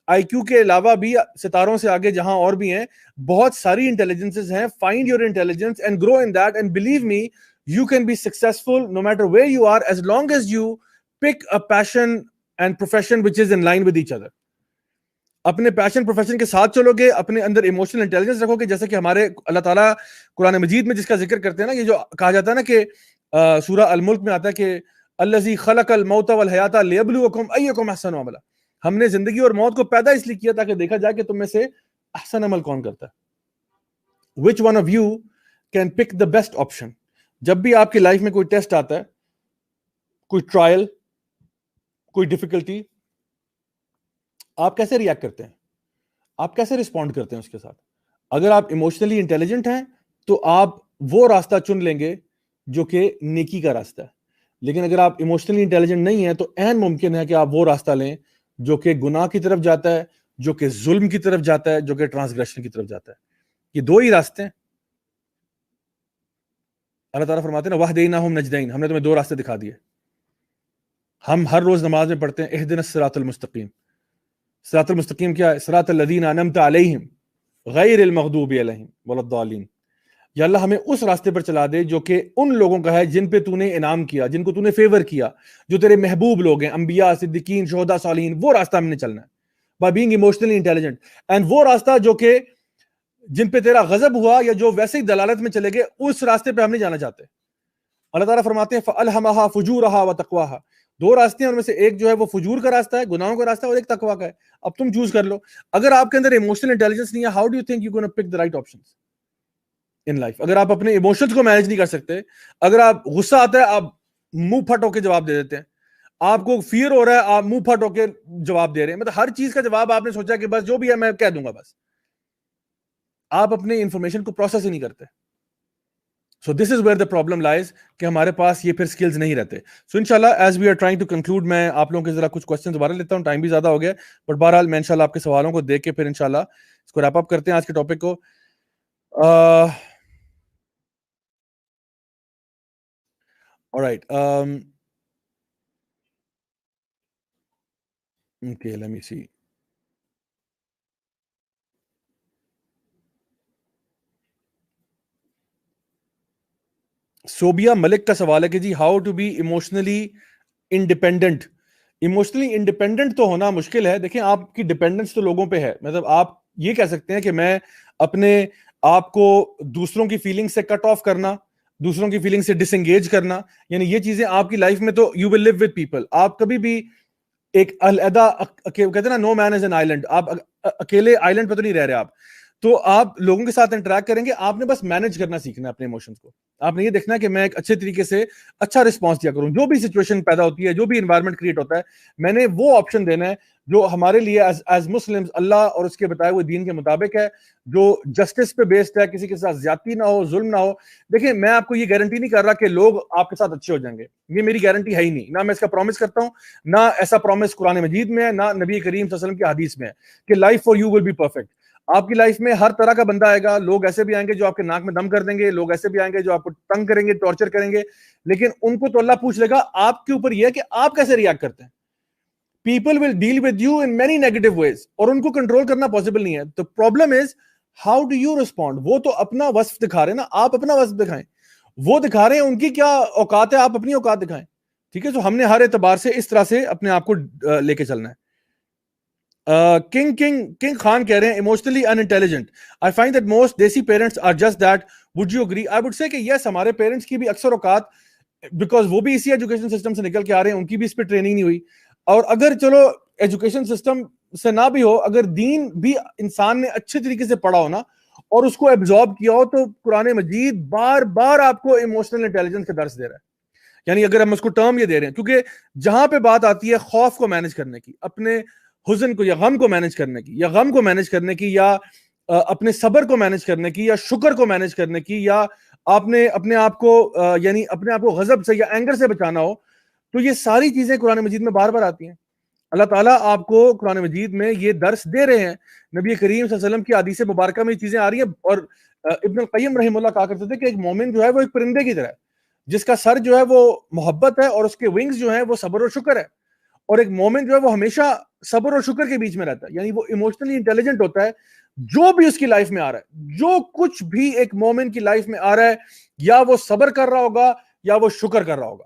آئی کیو کے علاوہ بھی ستاروں سے آگے جہاں اور بھی ہیں بہت ساری انٹیلیجنسز ہیں. Find your intelligence and grow in that, and believe me you can be successful no matter where you are, as long as you pick a passion and profession which is in line with each other. اپنے passion profession کے ساتھ چلو گے, اپنے اندر emotional intelligence رکھو گے, جیسے کہ ہمارے اللہ تعالیٰ قرآن مجید میں جس کا ذکر کرتے ہیں نا, یہ جو کہا جاتا ہے نا کہ سورہ الملک میں آتا ہے کہ الذی خلق الموت والحیات لیبلوکم ایکم احسن عملا, ہم نے زندگی اور موت کو پیدا اس لیے کیا تاکہ دیکھا جائے کہ تم میں سے احسن عمل کون کرتا ہے. which one of you can pick the best option. جب بھی آپ کی لائف میں کوئی ٹیسٹ آتا ہے, کوئی ٹرائل, کوئی ڈیفیکلٹی, آپ کیسے ریئیکٹ کرتے ہیں, آپ کیسے رسپونڈ کرتے ہیں اس کے ساتھ؟ اگر آپ ایموشنلی انٹیلیجنٹ ہیں تو آپ وہ راستہ چن لیں گے جو کہ نیکی کا راستہ ہے. لیکن اگر آپ ایموشنلی انٹیلیجنٹ نہیں ہیں تو عین ممکن ہے کہ آپ وہ راستہ لیں جو کہ گناہ کی طرف جاتا ہے, جو کہ ظلم کی طرف جاتا ہے, جو کہ ٹرانسگریشن کی طرف جاتا ہے. یہ دو ہی راستے ہیں. اللہ تعالیٰ فرماتے ہیں نا وَهَدَيْنَاهُمْ نَجْدَيْنِ, ہم نے تمہیں دو راستے دکھا دیے. ہم ہر روز نماز میں پڑھتے ہیں اهْدِنَا الصِّرَاطَ الْمُسْتَقِيمَ. صراط المستقیم کیا ہے؟ صراط الذین انعمت علیہم غیر المغضوب علیہم ولا الضالین. یا اللہ ہمیں اس راستے پر چلا دے جو کہ ان لوگوں کا ہے جن پہ تو نے انعام کیا, جن کو تو نے فیور کیا, جو تیرے محبوب لوگ ہیں, انبیاء, صدیقین, شہداء, صالحین. وہ راستہ ہم نے چلنا ہے by being emotionally intelligent. And وہ راستہ جو کہ جن پہ تیرا غضب ہوا یا جو ویسے ہی دلالت میں چلے گئے, اس راستے پہ ہم نہیں جانا چاہتے. اللہ تعالیٰ فرماتے ہیں فَأَلْهَمَهَا فُجُورَهَا وَتَقْوَاهَا. دو راستے ہیں, ان میں سے ایک جو ہے وہ فجور کا راستہ ہے, گناہوں کا راستہ ہے, اور ایک تقویٰ کا ہے. اب تم چوز کر لو. اگر آپ کے اندر ایموشنل انٹیلیجنس نہیں ہے, how do you think you gonna pick the right options in life? اگر آپ اپنے ایموشنز کو مینیج نہیں کر سکتے, اگر آپ غصہ آتا ہے آپ منہ پھٹ ہو کے جواب دے دیتے ہیں, آپ کو فیئر ہو رہا ہے آپ منہ پھٹ ہو کے جواب دے رہے ہیں, مطلب ہر چیز کا جواب آپ نے سوچا کہ بس جو بھی ہے میں کہہ دوں گا, بس آپ اپنے انفارمیشن کو پروسیس ہی نہیں کرتے. So this is where the problem lies کہ ہمارے پاس یہ پھر سکلز نہیں رہتے. So انشاءاللہ as we are trying to conclude, میں آپ لوگوں کے ذرا کچھ کوسچن دوبارہ لیتا ہوں, ٹائم بھی زیادہ ہو گیا, بٹ بہرحال میں انشاءاللہ آپ کے سوالوں کو دیکھ کے پھر انشاءاللہ اس کو ریپ اپ کرتے ہیں آج کے ٹاپک کو. alright, okay, let me see. Sobia ملک کا سوال ہے کہ جی how to be emotionally independent. Emotionally independent تو ہونا مشکل ہے. دیکھیں آپ کی ڈیپینڈنس تو لوگوں پہ ہے, مطلب آپ یہ کہہ سکتے ہیں کہ میں اپنے آپ کو دوسروں کی فیلنگ سے کٹ آف کرنا, دوسروں کی فیلنگ سے ڈس انگیج کرنا, یعنی یہ چیزیں آپ کی لائف میں تو you will live with people. آپ کبھی بھی ایک علیحدہ کہتے ہیں نا نو مین از این آئیلینڈ, آپ اکیلے آئیلینڈ پہ تو نہیں رہ رہے آپ. تو آپ لوگوں کے ساتھ انٹریکٹ کریں گے, آپ نے بس مینج کرنا سیکھنا ہے اپنے ایموشنز کو. آپ نے یہ دیکھنا ہے کہ میں ایک اچھے طریقے سے اچھا رسپانس دیا کروں, جو بھی سچویشن پیدا ہوتی ہے, جو بھی انوائرمنٹ کریٹ ہوتا ہے, میں نے وہ آپشن دینا ہے جو ہمارے لیے ایز مسلمز اللہ اور اس کے بتائے ہوئے دین کے مطابق ہے, جو جسٹس پہ بیسڈ ہے, کسی کے ساتھ زیادتی نہ ہو, ظلم نہ ہو. دیکھیں میں آپ کو یہ گارنٹی نہیں کر رہا کہ لوگ آپ کے ساتھ اچھے ہو جائیں گے, یہ میری گارنٹی ہے ہی نہیں, نہ میں اس کا پرومس کرتا ہوں, نہ ایسا پرومس قرآن مجید میں ہے, نہ نبی کریم صلی اللہ علیہ وسلم کی حدیث میں ہے کہ life for you will be perfect. آپ کی لائف میں ہر طرح کا بندہ آئے گا, لوگ ایسے بھی آئیں گے جو آپ کے ناک میں دم کر دیں گے, لوگ ایسے بھی آئیں گے جو آپ کو تنگ کریں گے, ٹارچر کریں گے, لیکن ان کو تو اللہ پوچھ لے گا. آپ کے اوپر یہ ہے کہ آپ کیسے ریئیکٹ کرتے ہیں. People will deal with you in many negative ways, اور ان کو کنٹرول کرنا پاسبل نہیں ہے. The problem is how do you respond. وہ تو اپنا وصف دکھا رہے ہیں نا, آپ اپنا وصف دکھائیں. وہ دکھا رہے ہیں ان کی کیا اوقات ہے, آپ اپنی اوقات دکھائیں. ٹھیک ہے, تو ہم نے ہر اعتبار سے اس طرح سے اپنے آپ کو لے کے چلنا ہے. کنگ خان کہہ رہے ہیں emotionally unintelligent. I find that most desi parents are just that. Would you agree? I would say کہ yes, ہمارے پیرنٹس کی بھی اکثر اوقات, بیکاز وہ بھی اسی ایجوکیشن سسٹم سے نکل کے آ رہے ہیں, ان کی بھی اس پہ ٹریننگ نہیں ہوئی. اور اگر چلو ایجوکیشن سسٹم سے نہ بھی ہو, اگر دین بھی انسان نے اچھے طریقے سے پڑھا ہو نا, اور اس کو ایبزارب کیا ہو, تو قرآن مجید بار بار آپ کو ایموشنل انٹیلیجنس کا درس دے رہا ہے. یعنی اگر ہم اس کو ٹرم یہ دے رہے ہیں, کیونکہ جہاں پہ بات آتی ہے خوف کو مینج کرنے کی, اپنے حزن کو یا غم کو مینج کرنے کی, یا غم کو مینج کرنے کی, یا اپنے صبر کو مینج کرنے کی, یا شکر کو مینج کرنے کی, یا آپ نے اپنے آپ کو یعنی اپنے آپ کو غضب سے یا اینگر سے بچانا ہو, تو یہ ساری چیزیں قرآن مجید میں بار بار آتی ہیں. اللہ تعالیٰ آپ کو قرآن مجید میں یہ درس دے رہے ہیں. نبی کریم صلی اللہ علیہ وسلم کی حدیث مبارکہ میں یہ چیزیں آ رہی ہیں. اور ابن القیم رحمہ اللہ کہا کرتے تھے کہ ایک مومن جو ہے وہ ایک پرندے کی طرح ہے, جس کا سر جو ہے وہ محبت ہے, اور اس کے ونگز جو ہیں وہ صبر اور شکر ہے. اور ایک مومن جو ہے وہ ہمیشہ صبر اور شکر کے بیچ میں رہتا ہے, یعنی وہ ایموشنلی انٹیلیجنٹ ہوتا ہے. جو بھی اس کی لائف میں آ رہا ہے, جو کچھ بھی ایک مومن کی لائف میں آ رہا ہے, یا وہ صبر کر رہا ہوگا یا وہ شکر کر رہا ہوگا.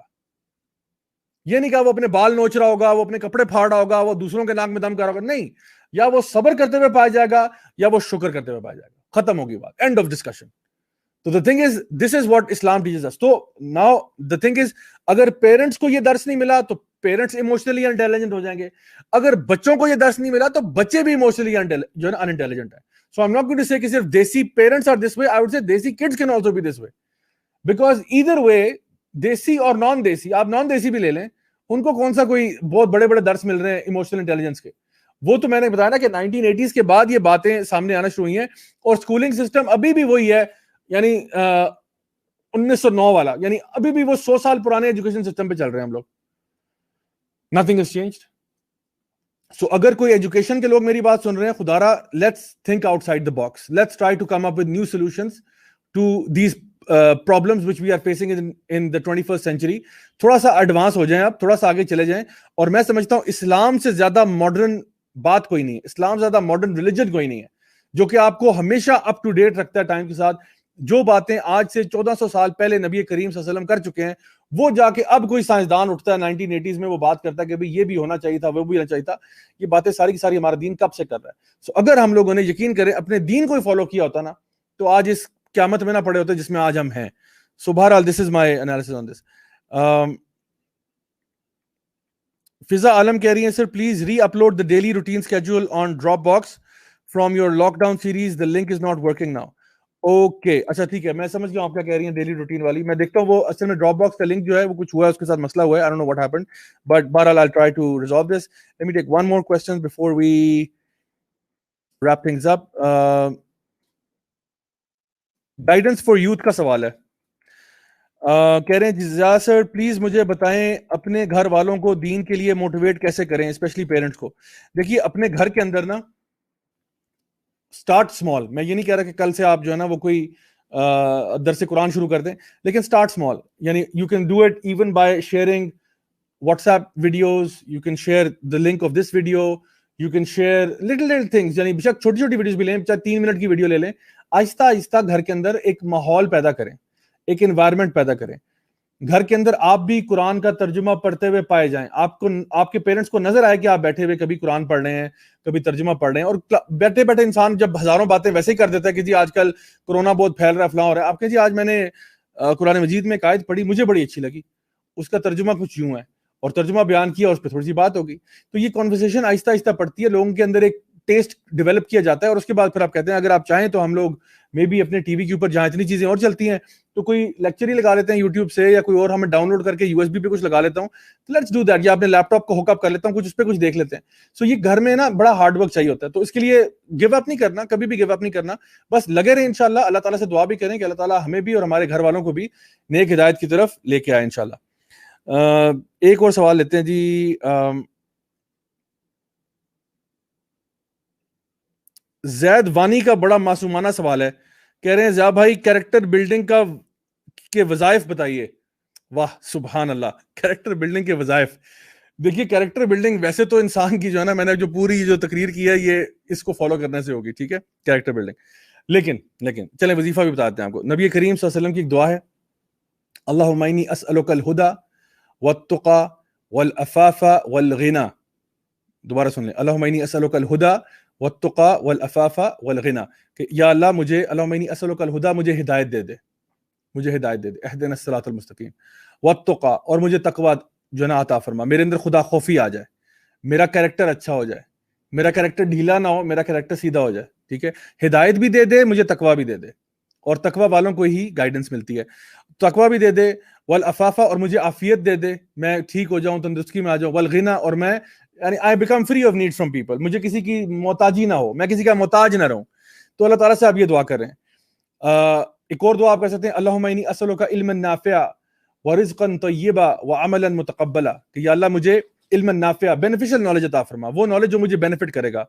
یہ نہیں کہ وہ اپنے بال نوچ رہا ہوگا, وہ اپنے کپڑے پھاڑ رہا ہوگا, وہ دوسروں کے ناک میں دم کر رہا ہوگا, نہیں. یا وہ صبر کرتے ہوئے پایا جائے گا, یا وہ شکر کرتے ہوئے پایا جائے گا. ختم ہوگی بات, اینڈ آف ڈسکشن. تو the thing is, this is what Islam teaches us. تو now the thing is, اگر پیرنٹس کو یہ درس نہیں ملا تو پیرنٹس ایموشنلی انٹیلیجنٹ ہو جائیں گے. اگر بچوں کو یہ درس نہیں ملا تو بچے بھی ایموشنلی جو ہے نا انٹیلیجنٹ ہے. So I'm not going to say کہ صرف دیسی parents are this way. I would say دیسی kids can also be this way. Because either way, دیسی اور نان دیسی, آپ نان دیسی بھی لے لیں, ان کو کون سا کوئی بہت بڑے بڑے درس مل رہے ہیں ایموشنل انٹیلیجنس کے. وہ تو میں نے بتایا نا کہ 1980s کے بعد یہ باتیں سامنے آنا شروع ہوئی ہیں, اور اسکولنگ سسٹم ابھی بھی وہی ہے, یعنی 1909 والا, یعنی ابھی بھی وہ 100 سال پرانے ایجوکیشن سسٹم پہ چل رہے ہیں ہم لوگ. Nothing has changed. So اگر کوئی ایجوکیشن کے لوگ میری بات سن رہے ہیں, خدا را, let's think outside the box. Let's try to come up with new solutions to these problems which we are facing in the 21st century. تھوڑا سا ایڈوانس ہو جائیں آپ, تھوڑا سا آگے چلے جائیں. اور میں سمجھتا ہوں اسلام سے زیادہ ماڈرن بات کوئی نہیں ہے, اسلام سے زیادہ ماڈرن ریلیجن کوئی نہیں ہے, جو کہ آپ کو ہمیشہ اپ ٹو ڈیٹ رکھتا ہے ٹائم کے ساتھ. جو باتیں آج سے 1400 سال پہلے نبی کریم صلی اللہ علیہ وسلم کر چکے ہیں, وہ جا کے اب کوئی سائنسدان اٹھتا ہے 1980s میں, وہ بات کرتا ہے کہ بھئی یہ بھی ہونا چاہیے تھا, وہ بھی ہونا چاہیے تھا. یہ باتیں ساری کی ساری ہمارا دین کب سے کر رہا ہے. سو اگر ہم لوگوں نے یقین کریں اپنے دین کو ہی فالو کیا ہوتا نا, تو آج اس قیامت میں نہ پڑے ہوتے جس میں آج ہم ہیں. سو بہرحال دس از مائی انالیسس آن دس. فضا عالم کہہ رہی ہیں sir please re upload the daily routine schedule on Dropbox from your lockdown series, the link is not working now. Okay, اچھا ٹھیک ہے, میں سمجھ گیا آپ کیا کہہ رہی ہیں ڈیلی روٹین والی. میں دیکھتا ہوں وہ اصل میں ڈراپ باکس کا لنک جو ہے وہ کچھ ہوا ہے, اس کے ساتھ مسئلہ ہوا ہے. I don't know what happened, but بہرحال I'll try to resolve this. Let me take one more question before we wrap things up. Guidance for youth کا سوال ہے. کہہ رہے ہیں جزا سر پلیز مجھے بتائیں اپنے گھر والوں کو دین کے لیے موٹیویٹ کیسے کریں, اسپیشلی پیرنٹس کو. دیکھیے اپنے گھر کے اندر نا اسٹارٹ اسمال. میں یہ نہیں کہہ رہا کہ کل سے آپ جو ہے نا وہ کوئی درس قرآن شروع کر دیں, لیکن اسٹارٹ اسمال. یعنی you can do it even by sharing what's app videos, you can share the link of this video, you can share little things. یعنی بے شک چھوٹی چھوٹی ویڈیوز بھی لیں, چاہے 3 منٹ کی ویڈیو لے لیں. آہستہ آہستہ گھر کے اندر ایک ماحول پیدا کریں, ایک انوائرمنٹ پیدا کریں. گھر کے اندر آپ بھی قرآن کا ترجمہ پڑھتے ہوئے پائے جائیں, آپ کو آپ کے پیرنٹس کو نظر آئے کہ آپ بیٹھے ہوئے کبھی قرآن پڑھ رہے ہیں, کبھی ترجمہ پڑھ رہے ہیں. اور بیٹھے بیٹھے انسان جب ہزاروں باتیں ویسے ہی کر دیتا ہے کہ جی آج کل کورونا بہت پھیل رہا ہے, فلاں ہو رہا ہے, آپ کہیں جی آج میں نے قرآن مجید میں ایک آیت پڑھی, مجھے بڑی اچھی لگی, اس کا ترجمہ کچھ یوں ہے, اور ترجمہ بیان کیا, اس پہ تھوڑی سی بات ہوگی. تو یہ کانورسیشن آہستہ آہستہ پڑتی ہے, لوگوں کے اندر ایک ٹیسٹ ڈیولپ کیا جاتا ہے اور اس کے بعد پھر آپ کہتے ہیں اگر آپ چاہیں تو ہم لوگ مے بی اپنے ٹی وی کے اوپر جہاں اتنی چیزیں اور چلتی ہیں تو کوئی لیکچر ہی لگا لیتے ہیں یوٹیوب سے یا کوئی اور ہمیں ڈاؤن لوڈ کر کے یو ایس بی پہ کچھ لگا لیتا ہوں تو لیٹس ڈو دیٹ, یا اپنے لیپ ٹاپ کو ہوک اپ کر لیتا ہوں, کچھ اس پہ کچھ دیکھ لیتے ہیں. سو یہ گھر میں نا بڑا ہارڈ ورک چاہیے ہوتا ہے, تو اس کے لیے گیو اپ نہیں کرنا, کبھی بھی گیو اپ نہیں کرنا, بس لگے رہے انشاءاللہ. اللہ تعالیٰ سے دعا بھی کریں کہ اللہ تعالیٰ ہمیں بھی اور ہمارے گھر والوں کو بھی نیک ہدایت کی طرف لے کے آئے انشاءاللہ. ایک اور سوال لیتے ہیں جی. زید وانی کا بڑا معصومانہ سوال ہے, کہہ رہے ہیں ضیاء بھائی کیریکٹر بلڈنگ کے وظائف بتائیے. واہ سبحان اللہ, کیریکٹر بلڈنگ کے وظائف. دیکھیے کیریکٹر بلڈنگ ویسے تو انسان کی جو ہے نا, میں نے جو پوری جو تقریر کی ہے یہ اس کو فالو کرنے سے ہوگی, ٹھیک ہے, کیریکٹر بلڈنگ. لیکن چلیں وظیفہ بھی بتاتے ہیں آپ کو. نبی کریم صلی اللہ علیہ وسلم کی ایک دعا ہے, اللہم انی اسألک الہدی والتقی والعفاف والغنی. دوبارہ سن لیں, اللہم انی اسألک الہدی والتقی والعفاف والغنی, کہ یا اللہ مجھے, اللہم انی اسألک الہدی, مجھے ہدایت دے دے, مجھے ہدایت دے دے, اہدنا الصراط المستقیم, والتقی, اور مجھے تقوی جو نا عطا فرما, میرے اندر خدا خوفی آ جائے, میرا کریکٹر اچھا ہو جائے, میرا کریکٹر ڈھیلا نہ ہو, میرا کریکٹر سیدھا ہو جائے, ٹھیک ہے. ہدایت بھی دے دے, مجھے تقوی بھی دے دے, اور تقوی والوں کو ہی گائیڈنس ملتی ہے. تقوی بھی دے دے, والعفاف, اور مجھے عافیت دے دے, میں ٹھیک ہو جاؤں, تندرستی میں آ جاؤں, والغنی, اور میں یعنی I become free of need from people, مجھے کسی کی محتاجی نہ ہو, میں کسی کا محتاج نہ رہوں. تو اللہ تعالیٰ سے آپ یہ دعا کر رہے ہیں. ایک اور دعا آپ کر سکتے ہیں, اللہم انی اسألک علما نافعا ورزقا طیبا وعملا متقبلا, کہ یا اللہ مجھے علم نافع, بینیفیشل نالج عطا فرما, وہ نالج جو مجھے بینیفٹ کرے گا,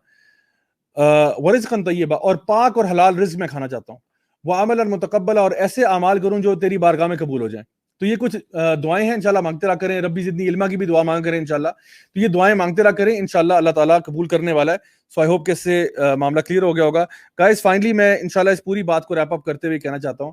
ورزقا طیبا, اور پاک اور حلال رزق میں کھانا چاہتا ہوں, وعملا متقبلا, اور ایسے اعمال کروں جو تیری بارگاہ میں قبول ہو جائیں. تو یہ کچھ دعائیں ہیں, انشاءاللہ مانگتے رہا کریں. ربی زدنی علما کی بھی دعا مانگ کریں انشاءاللہ. تو یہ دعائیں مانگتے رہا کریں, انشاءاللہ اللہ تعالیٰ قبول کرنے والا ہے. سو آئی ہوپ کہ اس سے معاملہ کلیئر ہو گیا ہوگا. گائز فائنلی میں انشاءاللہ اس پوری بات کو ریپ اپ کرتے ہوئے کہنا چاہتا ہوں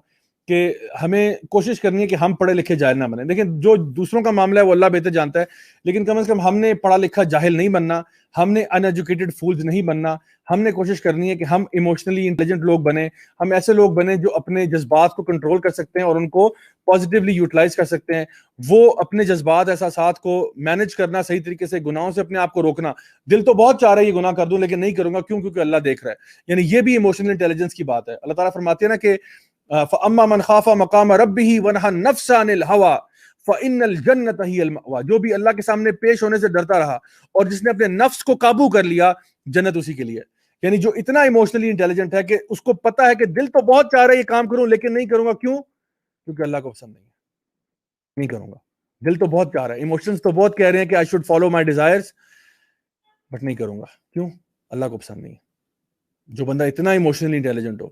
کہ ہمیں کوشش کرنی ہے کہ ہم پڑھے لکھے جاہل نہ بنیں. لیکن جو دوسروں کا معاملہ ہے وہ اللہ بہتر جانتا ہے, لیکن کم از کم ہم نے پڑھا لکھا جاہل نہیں بننا, ہم نے ان ایجوکیٹڈ فولز نہیں بننا. ہم نے کوشش کرنی ہے کہ ہم ایموشنلی انٹیلیجنٹ لوگ بنیں, ہم ایسے لوگ بنیں جو اپنے جذبات کو کنٹرول کر سکتے ہیں اور ان کو پازیٹیولی یوٹیلائز کر سکتے ہیں. وہ اپنے جذبات احساسات کو مینج کرنا, صحیح طریقے سے گناہوں سے اپنے آپ کو روکنا. دل تو بہت چاہ رہا ہے یہ گناہ کر دوں لیکن نہیں کروں گا, کیوں؟ کیونکہ اللہ دیکھ رہا ہے. یعنی یہ بھی ایموشنل انٹیلیجنس کی بات ہے. اللہ تعالیٰ فرماتے ہیں نا کہ فَأَمَّا مَنْ خَافَ مَقَامَ رَبِّهِ وَنَهَى النَّفْسَ عَنِ الْهَوَىٰ فَإِنَّ الْجَنَّةَ هِيَ الْمَأْوَىٰ, جو بھی اللہ کے سامنے پیش ہونے سے ڈرتا رہا اور جس نے اپنے نفس کو قابو کر لیا, جنت اسی کے لیے. یعنی جو اتنا ایموشنلی انٹیلیجنٹ ہے کہ اس کو پتا ہے کہ دل تو بہت چاہ رہا ہے یہ کام کروں لیکن نہیں کروں گا, کیوں؟ کیونکہ اللہ کو پسند نہیں کروں گا. دل تو بہت چاہ رہا ہے, ایموشنز تو بہت کہہ رہے ہیں کہ I should follow my desires, but نہیں کروں گا, کیوں؟ اللہ کو پسند نہیں. جو بندہ اتنا ایموشنلی انٹیلیجنٹ ہو,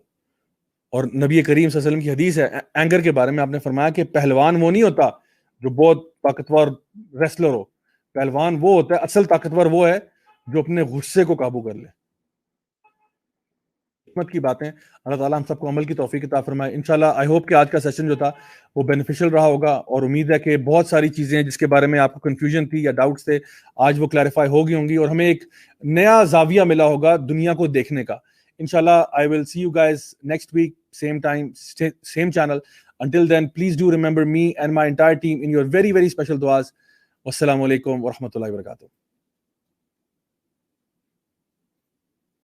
اور نبی کریم صلی اللہ علیہ وسلم کی حدیث ہے اینگر کے بارے میں, آپ نے فرمایا کہ پہلوان وہ نہیں ہوتا جو بہت طاقتور ریسلر ہو, پہلوان وہ ہوتا ہے, اصل طاقتور وہ ہے جو اپنے غصے کو قابو کر لے. حکمت کی باتیں. اللہ تعالیٰ ہم سب کو عمل کی توفیق عطا فرمائے. انشاءاللہ آئی ہوپ کہ آج کا سیشن جو تھا وہ بینیفیشل رہا ہوگا, اور امید ہے کہ بہت ساری چیزیں جس کے بارے میں آپ کو کنفیوژن تھی یا ڈاؤٹس تھے آج وہ کلیریفائی ہو گئی ہوں گی, اور ہمیں ایک نیا زاویہ ملا ہوگا دنیا کو دیکھنے کا. انشاءاللہ I will see you guys next week, same time, same channel. Until then, please do remember me and my entire team in your very, very special du'as. Wassalamu alaikum wa rahmatullahi wa barakatuh.